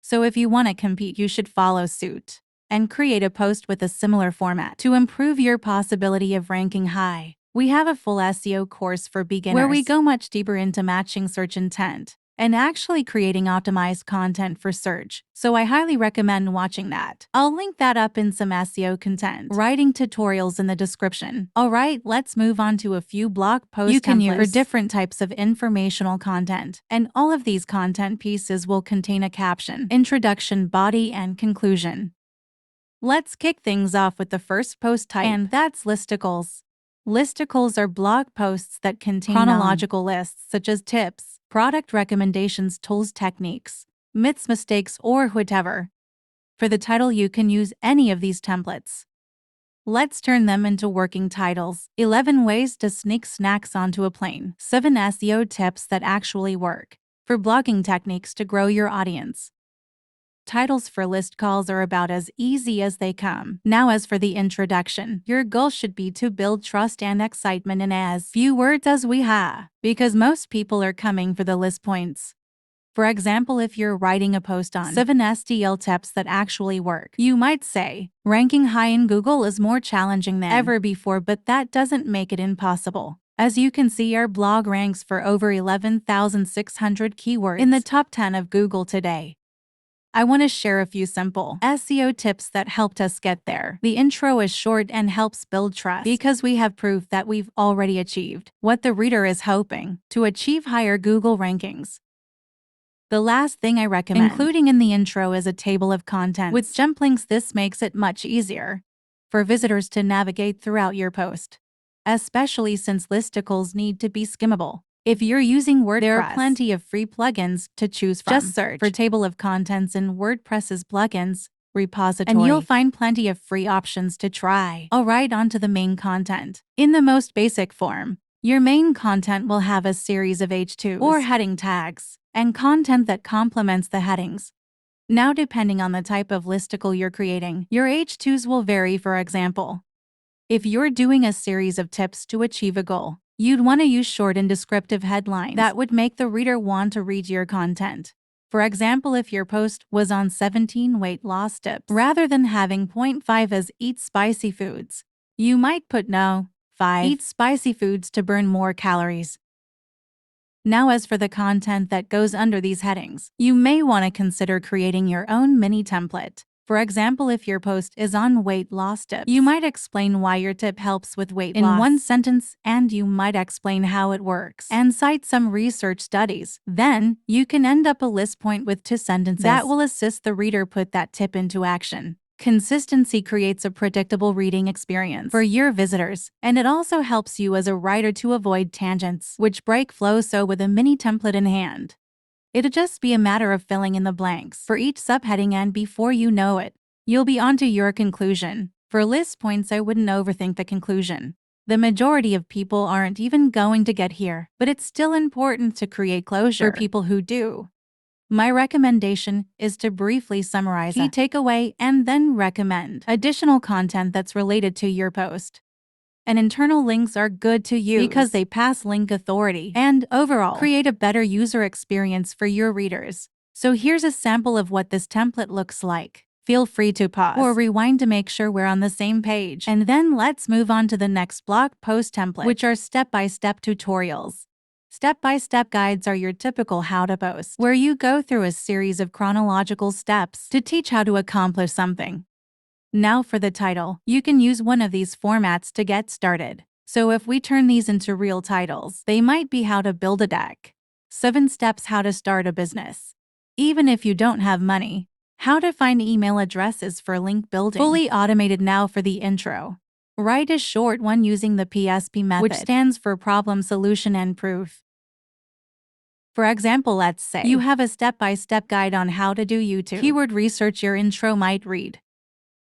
S1: So if you want to compete, you should follow suit and create a post with a similar format to improve your possibility of ranking high. We have a full SEO course for beginners where we go much deeper into matching search intent and actually creating optimized content for search, so I highly recommend watching that. I'll link that up in some SEO content writing tutorials in the description. Alright, let's move on to a few blog post you can use for different types of informational content, and all of these content pieces will contain a caption, introduction, body, and conclusion. Let's kick things off with the first post type, and that's listicles. Listicles are blog posts that contain chronological lists such as tips, product recommendations, tools, techniques, myths, mistakes, or whatever. For the title, you can use any of these templates. Let's turn them into working titles. 11 ways to sneak snacks onto a plane. 7 SEO tips that actually work for blogging techniques to grow your audience. Titles for list calls are about as easy as they come. Now, as for the introduction, your goal should be to build trust and excitement in as few words as we have, because most people are coming for the list points. For example, if you're writing a post on 7 SEO tips that actually work, you might say, ranking high in Google is more challenging than ever before, but that doesn't make it impossible. As you can see, our blog ranks for over 11,600 keywords in the top 10 of Google today. I want to share a few simple SEO tips that helped us get there. The intro is short and helps build trust because we have proof that we've already achieved what the reader is hoping to achieve: higher Google rankings. The last thing I recommend including in the intro is a table of contents with jump links. This makes it much easier for visitors to navigate throughout your post, especially since listicles need to be skimmable. If you're using WordPress, there are plenty of free plugins to choose from. Just search for Table of Contents in WordPress's plugins repository, and you'll find plenty of free options to try. Alright, on to the main content. In the most basic form, your main content will have a series of H2s or heading tags and content that complements the headings. Now, depending on the type of listicle you're creating, your H2s will vary. For example, if you're doing a series of tips to achieve a goal, you'd want to use short and descriptive headlines that would make the reader want to read your content. For example, if your post was on 17 weight loss tips, rather than having point 5 as eat spicy foods, you might put no 5 eat spicy foods to burn more calories. Now, as for the content that goes under these headings, you may want to consider creating your own mini template. For example, if your post is on weight loss tips, you might explain why your tip helps with weight loss in one sentence, and you might explain how it works and cite some research studies. Then, you can end up a list point with 2 sentences that will assist the reader put that tip into action. Consistency creates a predictable reading experience for your visitors, and it also helps you as a writer to avoid tangents, which break flow. So with a mini template in hand, it'll just be a matter of filling in the blanks for each subheading, and before you know it, you'll be onto your conclusion. For list points, I wouldn't overthink the conclusion. The majority of people aren't even going to get here, but it's still important to create closure for people who do. My recommendation is to briefly summarize a key takeaway and then recommend additional content that's related to your post. And internal links are good to use because they pass link authority and, overall, create a better user experience for your readers. So here's a sample of what this template looks like. Feel free to pause or rewind to make sure we're on the same page. And then let's move on to the next blog post template, which are step-by-step tutorials. Step-by-step guides are your typical how-to post, where you go through a series of chronological steps to teach how to accomplish something. Now for the title, you can use one of these formats to get started. So if we turn these into real titles, they might be how to build a deck, 7 steps how to start a business, even if you don't have money, how to find email addresses for link building, fully automated. Now for the intro. Write a short one using the PSP method, which stands for problem, solution, and proof. For example, let's say you have a step-by-step guide on how to do YouTube keyword research. Your intro might read,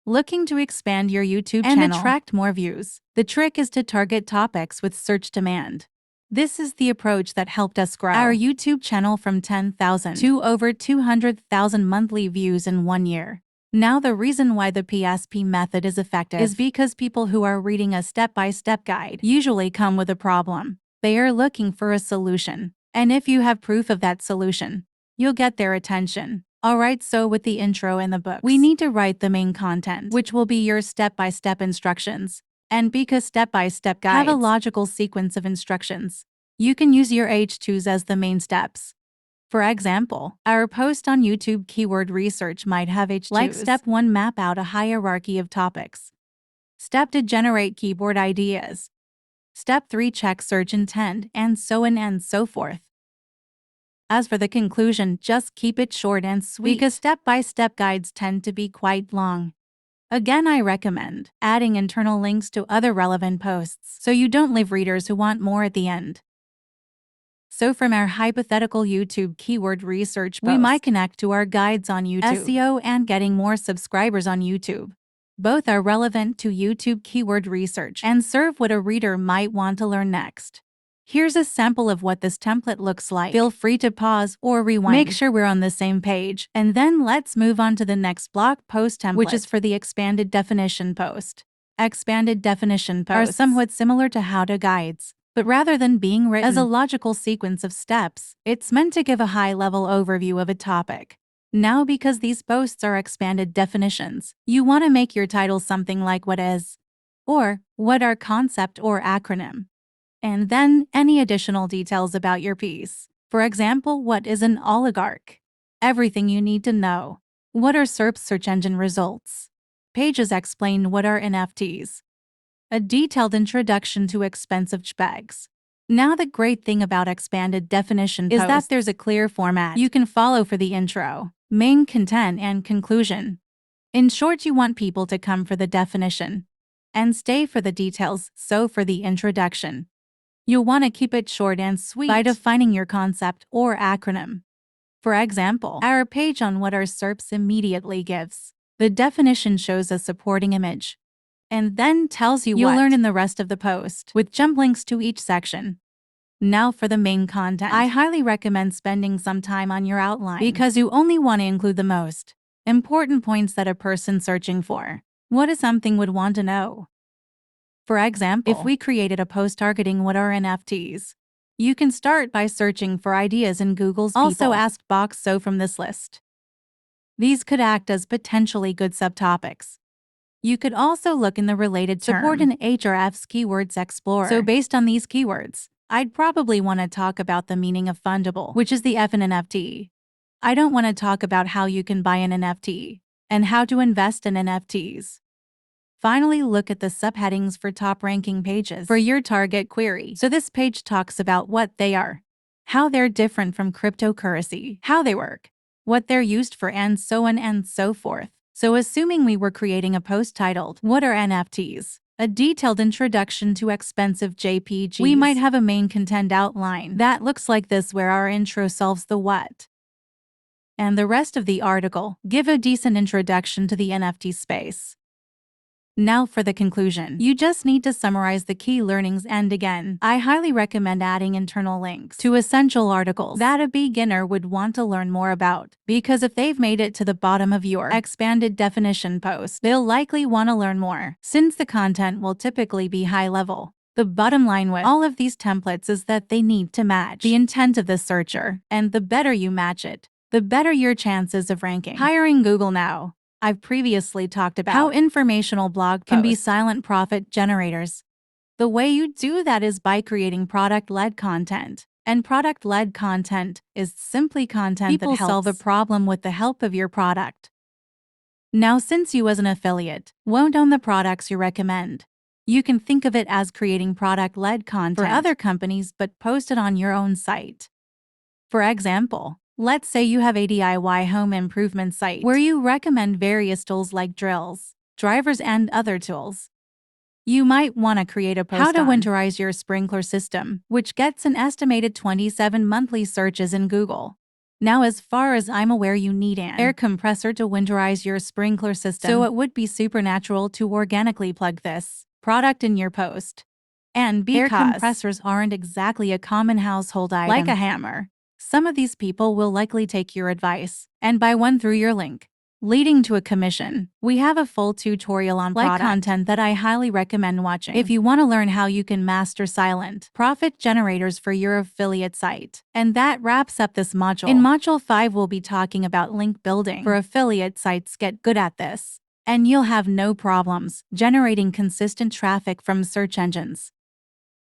S1: looking to expand your YouTube channel and attract more views. The trick is to target topics with search demand. This is the approach that helped us grow our YouTube channel from 10,000 to over 200,000 monthly views in 1 year. Now, the reason why the PSP method is effective is because people who are reading a step-by-step guide usually come with a problem. They are looking for a solution. And if you have proof of that solution, you'll get their attention. Alright, so with the intro and the books, we need to write the main content, which will be your step-by-step instructions. And because step-by-step guides have a logical sequence of instructions, you can use your H2s as the main steps. For example, our post on YouTube keyword research might have H2s. Like step 1, map out a hierarchy of topics. Step 2, generate keyword ideas. Step 3, check search intent, and so on and so forth. As for the conclusion, just keep it short and sweet because step-by-step guides tend to be quite long. Again, I recommend adding internal links to other relevant posts so you don't leave readers who want more at the end. So from our hypothetical YouTube keyword research post, we might connect to our guides on YouTube, SEO, and getting more subscribers on YouTube. Both are relevant to YouTube keyword research and serve what a reader might want to learn next. Here's a sample of what this template looks like. Feel free to pause or rewind. Make sure we're on the same page. And then let's move on to the next blog post template, which is for the expanded definition post. Expanded definition posts are somewhat similar to how-to guides, but rather than being written as a logical sequence of steps, it's meant to give a high-level overview of a topic. Now, because these posts are expanded definitions, you want to make your title something like what is, or what are concept or acronym. And then any additional details about your piece. For example, what is an oligarch? Everything you need to know. What are SERP search engine results? Pages explain what are NFTs. A detailed introduction to expensive JPEGs. Now, the great thing about expanded definition is that there's a clear format you can follow for the intro, main content, and conclusion. In short, you want people to come for the definition and stay for the details. So for the introduction, you'll want to keep it short and sweet by defining your concept or acronym. For example, our page on what are SERPs immediately gives the definition, shows a supporting image, and then tells you what you'll learn in the rest of the post, with jump links to each section. Now for the main content. I highly recommend spending some time on your outline because you only want to include the most important points that a person searching for what is something would want to know. For example, if we created a post targeting what are NFTs, you can start by searching for ideas in Google's also asked box. So from this list, these could act as potentially good subtopics. You could also look in the related term support in Ahrefs Keywords Explorer. So based on these keywords, I'd probably want to talk about the meaning of fundable, which is the F in NFT. I don't want to talk about how you can buy an NFT and how to invest in NFTs. Finally, look at the subheadings for top-ranking pages for your target query. So this page talks about what they are, how they're different from cryptocurrency, how they work, what they're used for, and so on and so forth. So assuming we were creating a post titled, What are NFTs? A detailed introduction to expensive JPGs, we might have a main content outline that looks like this, where our intro solves the what, and the rest of the article give a decent introduction to the NFT space. Now for the conclusion. You just need to summarize the key learnings, and again, I highly recommend adding internal links to essential articles that a beginner would want to learn more about, because if they've made it to the bottom of your expanded definition post, they'll likely want to learn more, since the content will typically be high level. The bottom line with all of these templates is that they need to match the intent of the searcher, and the better you match it, the better your chances of ranking. Hiring Google now. I've previously talked about how informational blog can be silent profit generators. The way you do that is by creating product-led content. And product-led content is simply content that helps solve a problem with the help of your product. Now, since you as an affiliate won't own the products you recommend, you can think of it as creating product-led content for other companies but post it on your own site. For example, let's say you have a DIY home improvement site where you recommend various tools like drills, drivers, and other tools. You might want to create a post how to winterize your sprinkler system, which gets an estimated 27 monthly searches in Google. Now, as far as I'm aware, you need an air compressor to winterize your sprinkler system, so it would be supernatural to organically plug this product in your post. And because air compressors aren't exactly a common household item like a hammer, some of these people will likely take your advice and buy one through your link, leading to a commission. We have a full tutorial on product content that I highly recommend watching if you want to learn how you can master silent profit generators for your affiliate site. And that wraps up this module. In Module 5, we'll be talking about link building for affiliate sites. Get good at this, and you'll have no problems generating consistent traffic from search engines.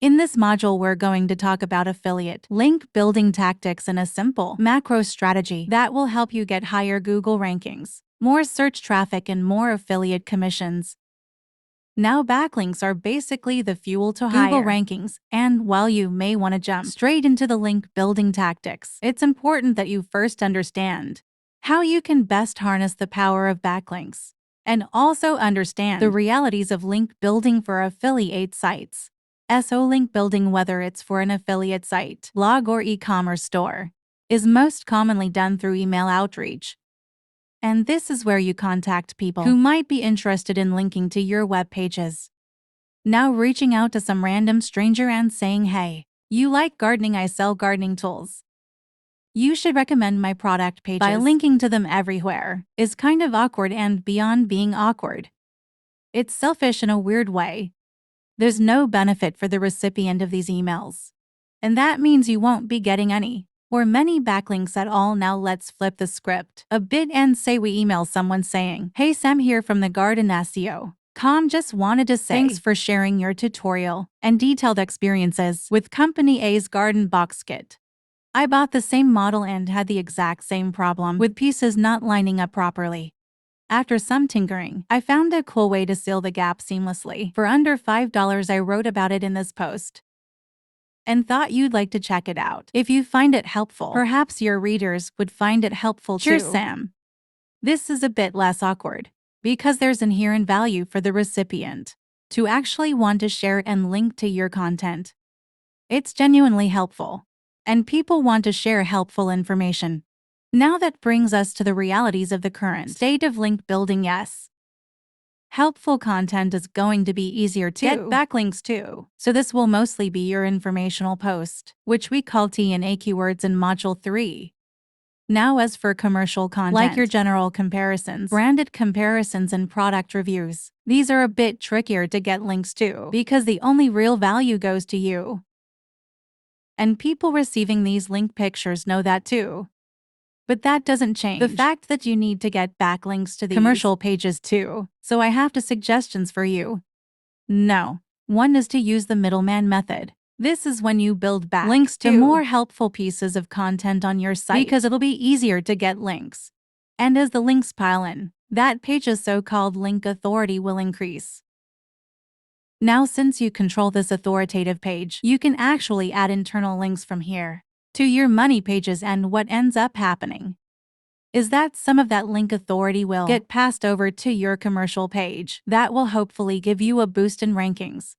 S1: In this module, we're going to talk about affiliate link building tactics and a simple macro strategy that will help you get higher Google rankings, more search traffic, and more affiliate commissions. Now, backlinks are basically the fuel to Google rankings, and while you may want to jump straight into the link building tactics, it's important that you first understand how you can best harness the power of backlinks, and also understand the realities of link building for affiliate sites. SEO link building, whether it's for an affiliate site, blog, or e-commerce store, is most commonly done through email outreach. And this is where you contact people who might be interested in linking to your web pages. Now, reaching out to some random stranger and saying, "Hey, you like gardening? I sell gardening tools. You should recommend my product pages." By linking to them everywhere is kind of awkward, and beyond being awkward, it's selfish in a weird way. There's no benefit for the recipient of these emails, and that means you won't be getting any or many backlinks at all. Now, let's flip the script a bit and say we email someone saying, "Hey, Sam here from the Garden SEO.com. Just wanted to say thanks for sharing your tutorial and detailed experiences with Company A's garden box kit. I bought the same model and had the exact same problem with pieces not lining up properly. After some tinkering, I found a cool way to seal the gap seamlessly for under $5. I wrote about it in this post and thought you'd like to check it out. If you find it helpful, perhaps your readers would find it helpful too." Cheers, Sam. This is a bit less awkward because there's inherent value for the recipient to actually want to share and link to your content. It's genuinely helpful, and people want to share helpful information. Now, that brings us to the realities of the current state of link building. Yes, helpful content is going to be easier to get backlinks to, so this will mostly be your informational post, which we call T&A keywords in Module 3. Now, as for commercial content, like your general comparisons, branded comparisons, and product reviews, these are a bit trickier to get links to because the only real value goes to you. And people receiving these link pictures know that too. But that doesn't change the fact that you need to get backlinks to these commercial pages too. So I have two suggestions for you. No. One is to use the middleman method. This is when you build backlinks to more helpful pieces of content on your site because it'll be easier to get links. And as the links pile in, that page's so-called link authority will increase. Now, since you control this authoritative page, you can actually add internal links from here to your money pages, and what ends up happening is that some of that link authority will get passed over to your commercial page. That will hopefully give you a boost in rankings.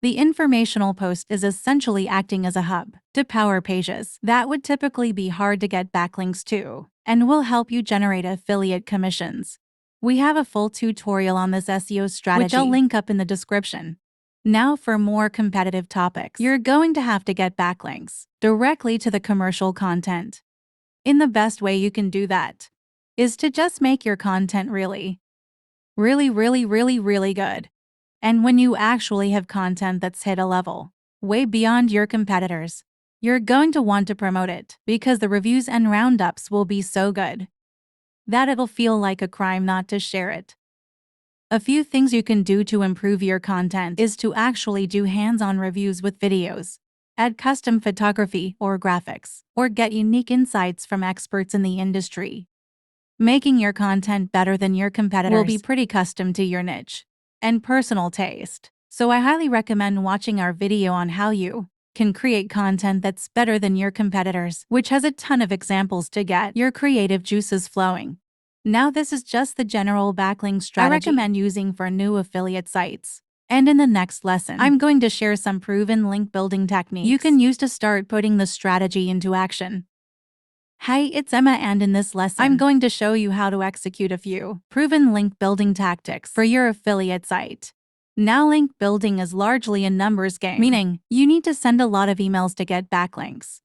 S1: The informational post is essentially acting as a hub to power pages that would typically be hard to get backlinks to, and will help you generate affiliate commissions. We have a full tutorial on this SEO strategy, which I'll link up in the description. Now for more competitive topics. You're going to have to get backlinks directly to the commercial content. And the best way you can do that is to just make your content really good. And when you actually have content that's hit a level way beyond your competitors, you're going to want to promote it because the reviews and roundups will be so good that it'll feel like a crime not to share it. A few things you can do to improve your content is to actually do hands-on reviews with videos, add custom photography or graphics, or get unique insights from experts in the industry. Making your content better than your competitors will be pretty custom to your niche and personal taste. So I highly recommend watching our video on how you can create content that's better than your competitors, which has a ton of examples to get your creative juices flowing. Now this is just the general backlink strategy I recommend using for new affiliate sites. And in the next lesson, I'm going to share some proven link building techniques you can use to start putting the strategy into action. Hi, it's Emma, and in this lesson, I'm going to show you how to execute a few proven link building tactics for your affiliate site. Now, link building is largely a numbers game, meaning you need to send a lot of emails to get backlinks.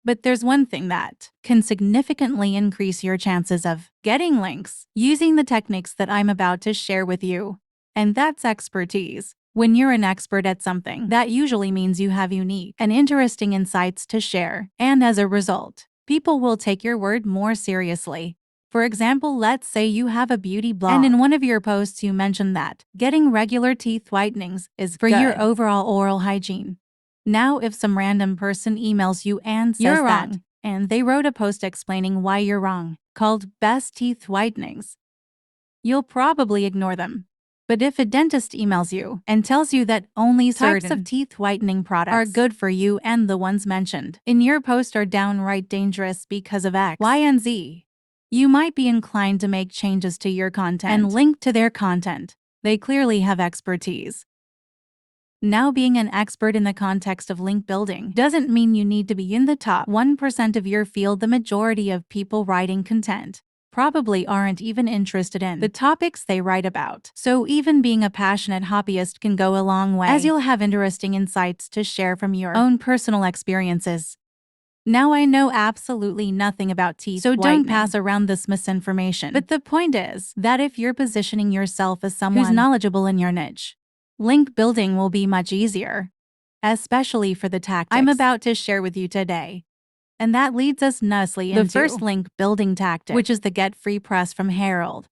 S1: But there's one thing that can significantly increase your chances of getting links using the techniques that I'm about to share with you. And that's expertise. When you're an expert at something, that usually means you have unique and interesting insights to share. And as a result, people will take your word more seriously. For example, let's say you have a beauty blog, and in one of your posts you mentioned that getting regular teeth whitenings is for your overall oral hygiene. Now, if some random person emails you and says you're wrong, and they wrote a post explaining why you're wrong, called Best Teeth Whitenings, you'll probably ignore them. But if a dentist emails you and tells you that only types of teeth whitening products are good for you and the ones mentioned in your post are downright dangerous because of X, Y, and Z, you might be inclined to make changes to your content and link to their content. They clearly have expertise. Now, being an expert in the context of link building doesn't mean you need to be in the top 1% of your field. The majority of people writing content probably aren't even interested in the topics they write about. So even being a passionate hobbyist can go a long way, as you'll have interesting insights to share from your own personal experiences. Now, I know absolutely nothing about teeth so whitening. Don't pass around this misinformation. But the point is that if you're positioning yourself as someone who's knowledgeable in your niche, link building will be much easier, especially for the tactics I'm about to share with you today. And that leads us nicely into the first link building tactic, which is the Get Free Press from Herald.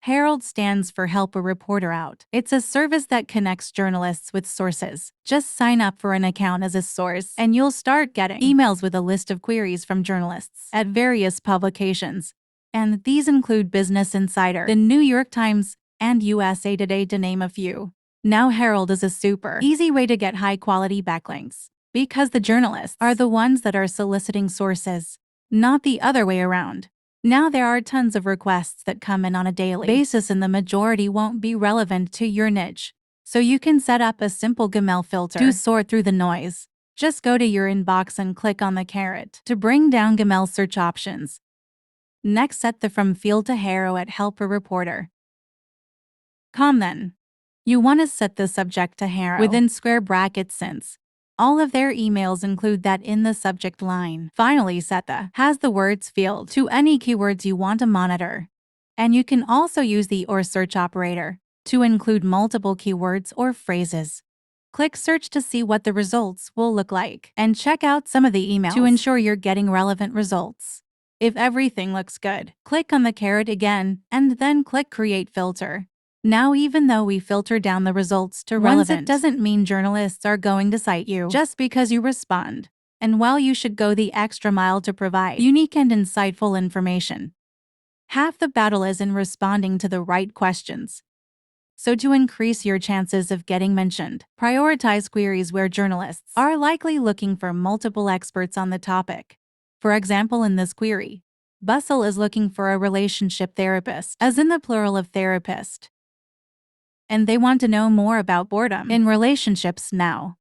S1: Herald stands for Help a Reporter Out. It's a service that connects journalists with sources. Just sign up for an account as a source, and you'll start getting emails with a list of queries from journalists at various publications. And these include Business Insider, The New York Times, and USA Today, to name a few. Now, Herald is a super easy way to get high-quality backlinks because the journalists are the ones that are soliciting sources, not the other way around. Now, there are tons of requests that come in on a daily basis, and the majority won't be relevant to your niche. So you can set up a simple Gmail filter to sort through the noise. Just go to your inbox and click on the caret to bring down Gmail search options. Next, set the From field to Hero at Help a Reporter. Then. You want to set the subject to Hero within square brackets since all of their emails include that in the subject line. Finally, set the Has the Words field to any keywords you want to monitor. And you can also use the OR search operator to include multiple keywords or phrases. Click Search to see what the results will look like, and check out some of the emails to ensure you're getting relevant results. If everything looks good, click on the caret again, and then click Create Filter. Now, even though we filter down the results to relevant, it doesn't mean journalists are going to cite you just because you respond. And while you should go the extra mile to provide unique and insightful information, half the battle is in responding to the right questions. So to increase your chances of getting mentioned, prioritize queries where journalists are likely looking for multiple experts on the topic. For example, in this query, Bustle is looking for a relationship therapist, as in the plural of therapist. And they want to know more about boredom in relationships now.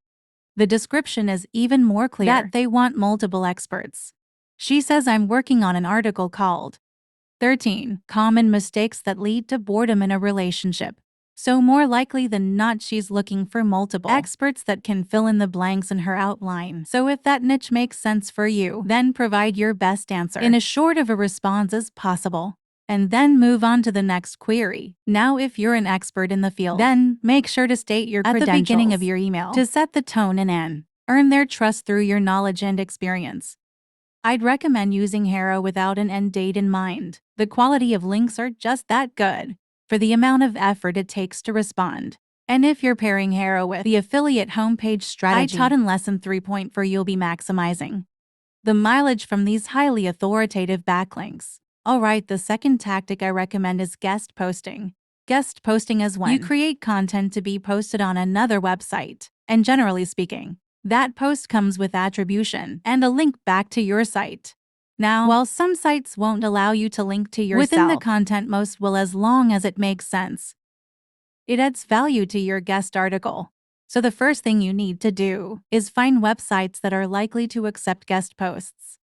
S1: The description is even more clear that they want multiple experts. She says, I'm working on an article called 13. Common mistakes that lead to boredom in a relationship. So more likely than not, she's looking for multiple experts that can fill in the blanks in her outline. So if that niche makes sense for you, then provide your best answer in as short of a response as possible, and then move on to the next query. Now, if you're an expert in the field, then make sure to state your credentials at the beginning of your email to set the tone and earn their trust through your knowledge and experience. I'd recommend using HARO without an end date in mind. The quality of links are just that good for the amount of effort it takes to respond. And if you're pairing HARO with the affiliate homepage strategy I taught in Lesson 3.4, you'll be maximizing the mileage from these highly authoritative backlinks. Alright, the second tactic I recommend is guest posting. Guest posting is when you create content to be posted on another website, and generally speaking, that post comes with attribution and a link back to your site. Now, while some sites won't allow you to link to yourself within the content, most will, as long as it makes sense. It adds value to your guest article. So the first thing you need to do is find websites that are likely to accept guest posts.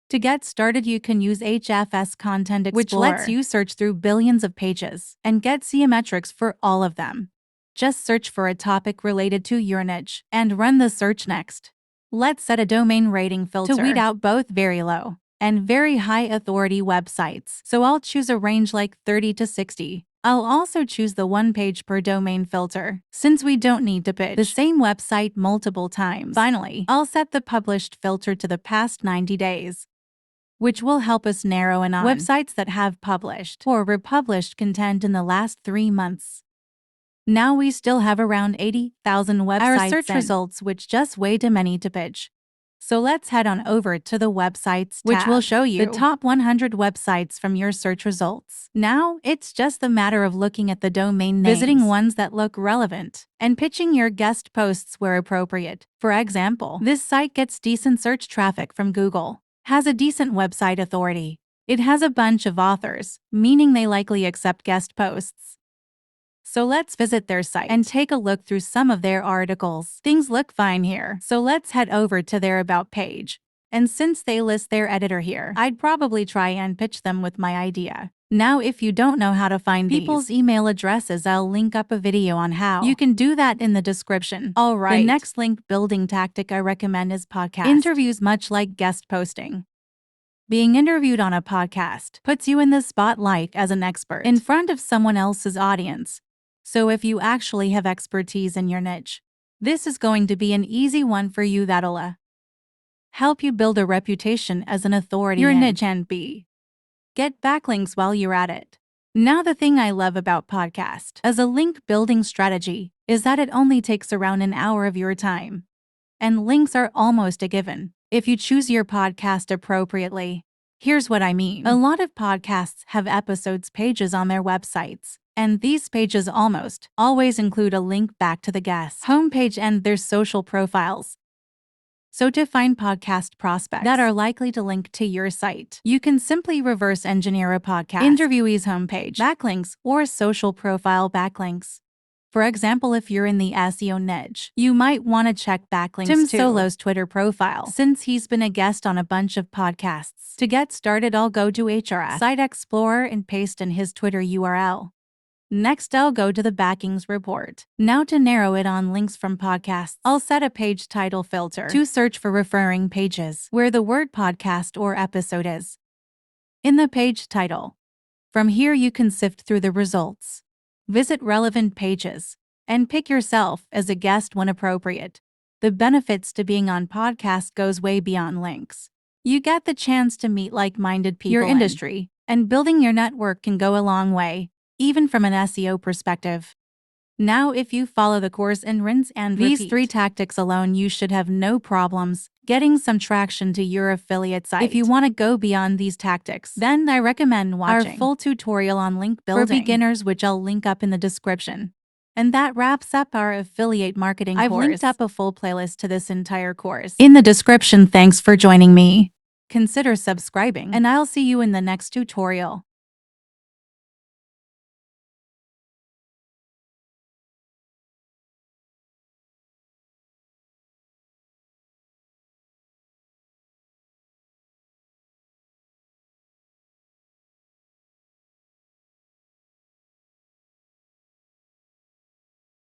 S1: To get started, you can use HFS Content Explorer, which lets you search through billions of pages and get metrics for all of them. Just search for a topic related to your niche and run the search next. Let's set a domain rating filter to weed out both very low and very high authority websites. So I'll choose a range like 30 to 60. I'll also choose the one page per domain filter, since we don't need to pitch the same website multiple times. Finally, I'll set the published filter to the past 90 days, which will help us narrow in on websites that have published or republished content in the last 3 months. Now we still have around 80,000 websites our search results, which just way too many to pitch. So let's head on over to the websites tab, which will show you the top 100 websites from your search results. Now, it's just a matter of looking at the domain names, visiting ones that look relevant, and pitching your guest posts where appropriate. For example, this site gets decent search traffic from Google, has a decent website authority. It has a bunch of authors, meaning they likely accept guest posts. So let's visit their site and take a look through some of their articles. Things look fine here, so let's head over to their About page. And since they list their editor here, I'd probably try and pitch them with my idea. Now, if you don't know how to find people's email addresses, I'll link up a video on how you can do that in the description. Alright, the next link building tactic I recommend is podcast interviews. Much like guest posting, being interviewed on a podcast puts you in the spotlight as an expert in front of someone else's audience. So if you actually have expertise in your niche, this is going to be an easy one for you that'll help you build a reputation as an authority in your niche and get backlinks while you're at it. Now, the thing I love about podcast as a link building strategy is that it only takes around an hour of your time, and links are almost a given if you choose your podcast appropriately. Here's what I mean. A lot of podcasts have episodes pages on their websites, and these pages almost always include a link back to the guest's homepage and their social profiles. So to find podcast prospects that are likely to link to your site, you can simply reverse engineer a podcast interviewee's homepage backlinks or social profile backlinks. For example, if you're in the SEO niche, you might want to check backlinks to Tim Solo's Twitter profile, since he's been a guest on a bunch of podcasts. To get started, I'll go to HRS Site Explorer and paste in his Twitter URL. Next, I'll go to the backings report. Now, to narrow it on links from podcasts, I'll set a page title filter to search for referring pages where the word podcast or episode is in the page title. From here, you can sift through the results, visit relevant pages, and pick yourself as a guest when appropriate. The benefits to being on podcast goes way beyond links. You get the chance to meet like-minded people in your industry, and building your network can go a long way, even from an SEO perspective. Now, if you follow the course and rinse and repeat these 3 tactics alone, you should have no problems getting some traction to your affiliate site. If you want to go beyond these tactics, then I recommend watching our full tutorial on link building for beginners, which I'll link up in the description. And that wraps up our affiliate marketing course. I've linked up a full playlist to this entire course in the description. Thanks for joining me. Consider subscribing, and I'll see you in the next tutorial.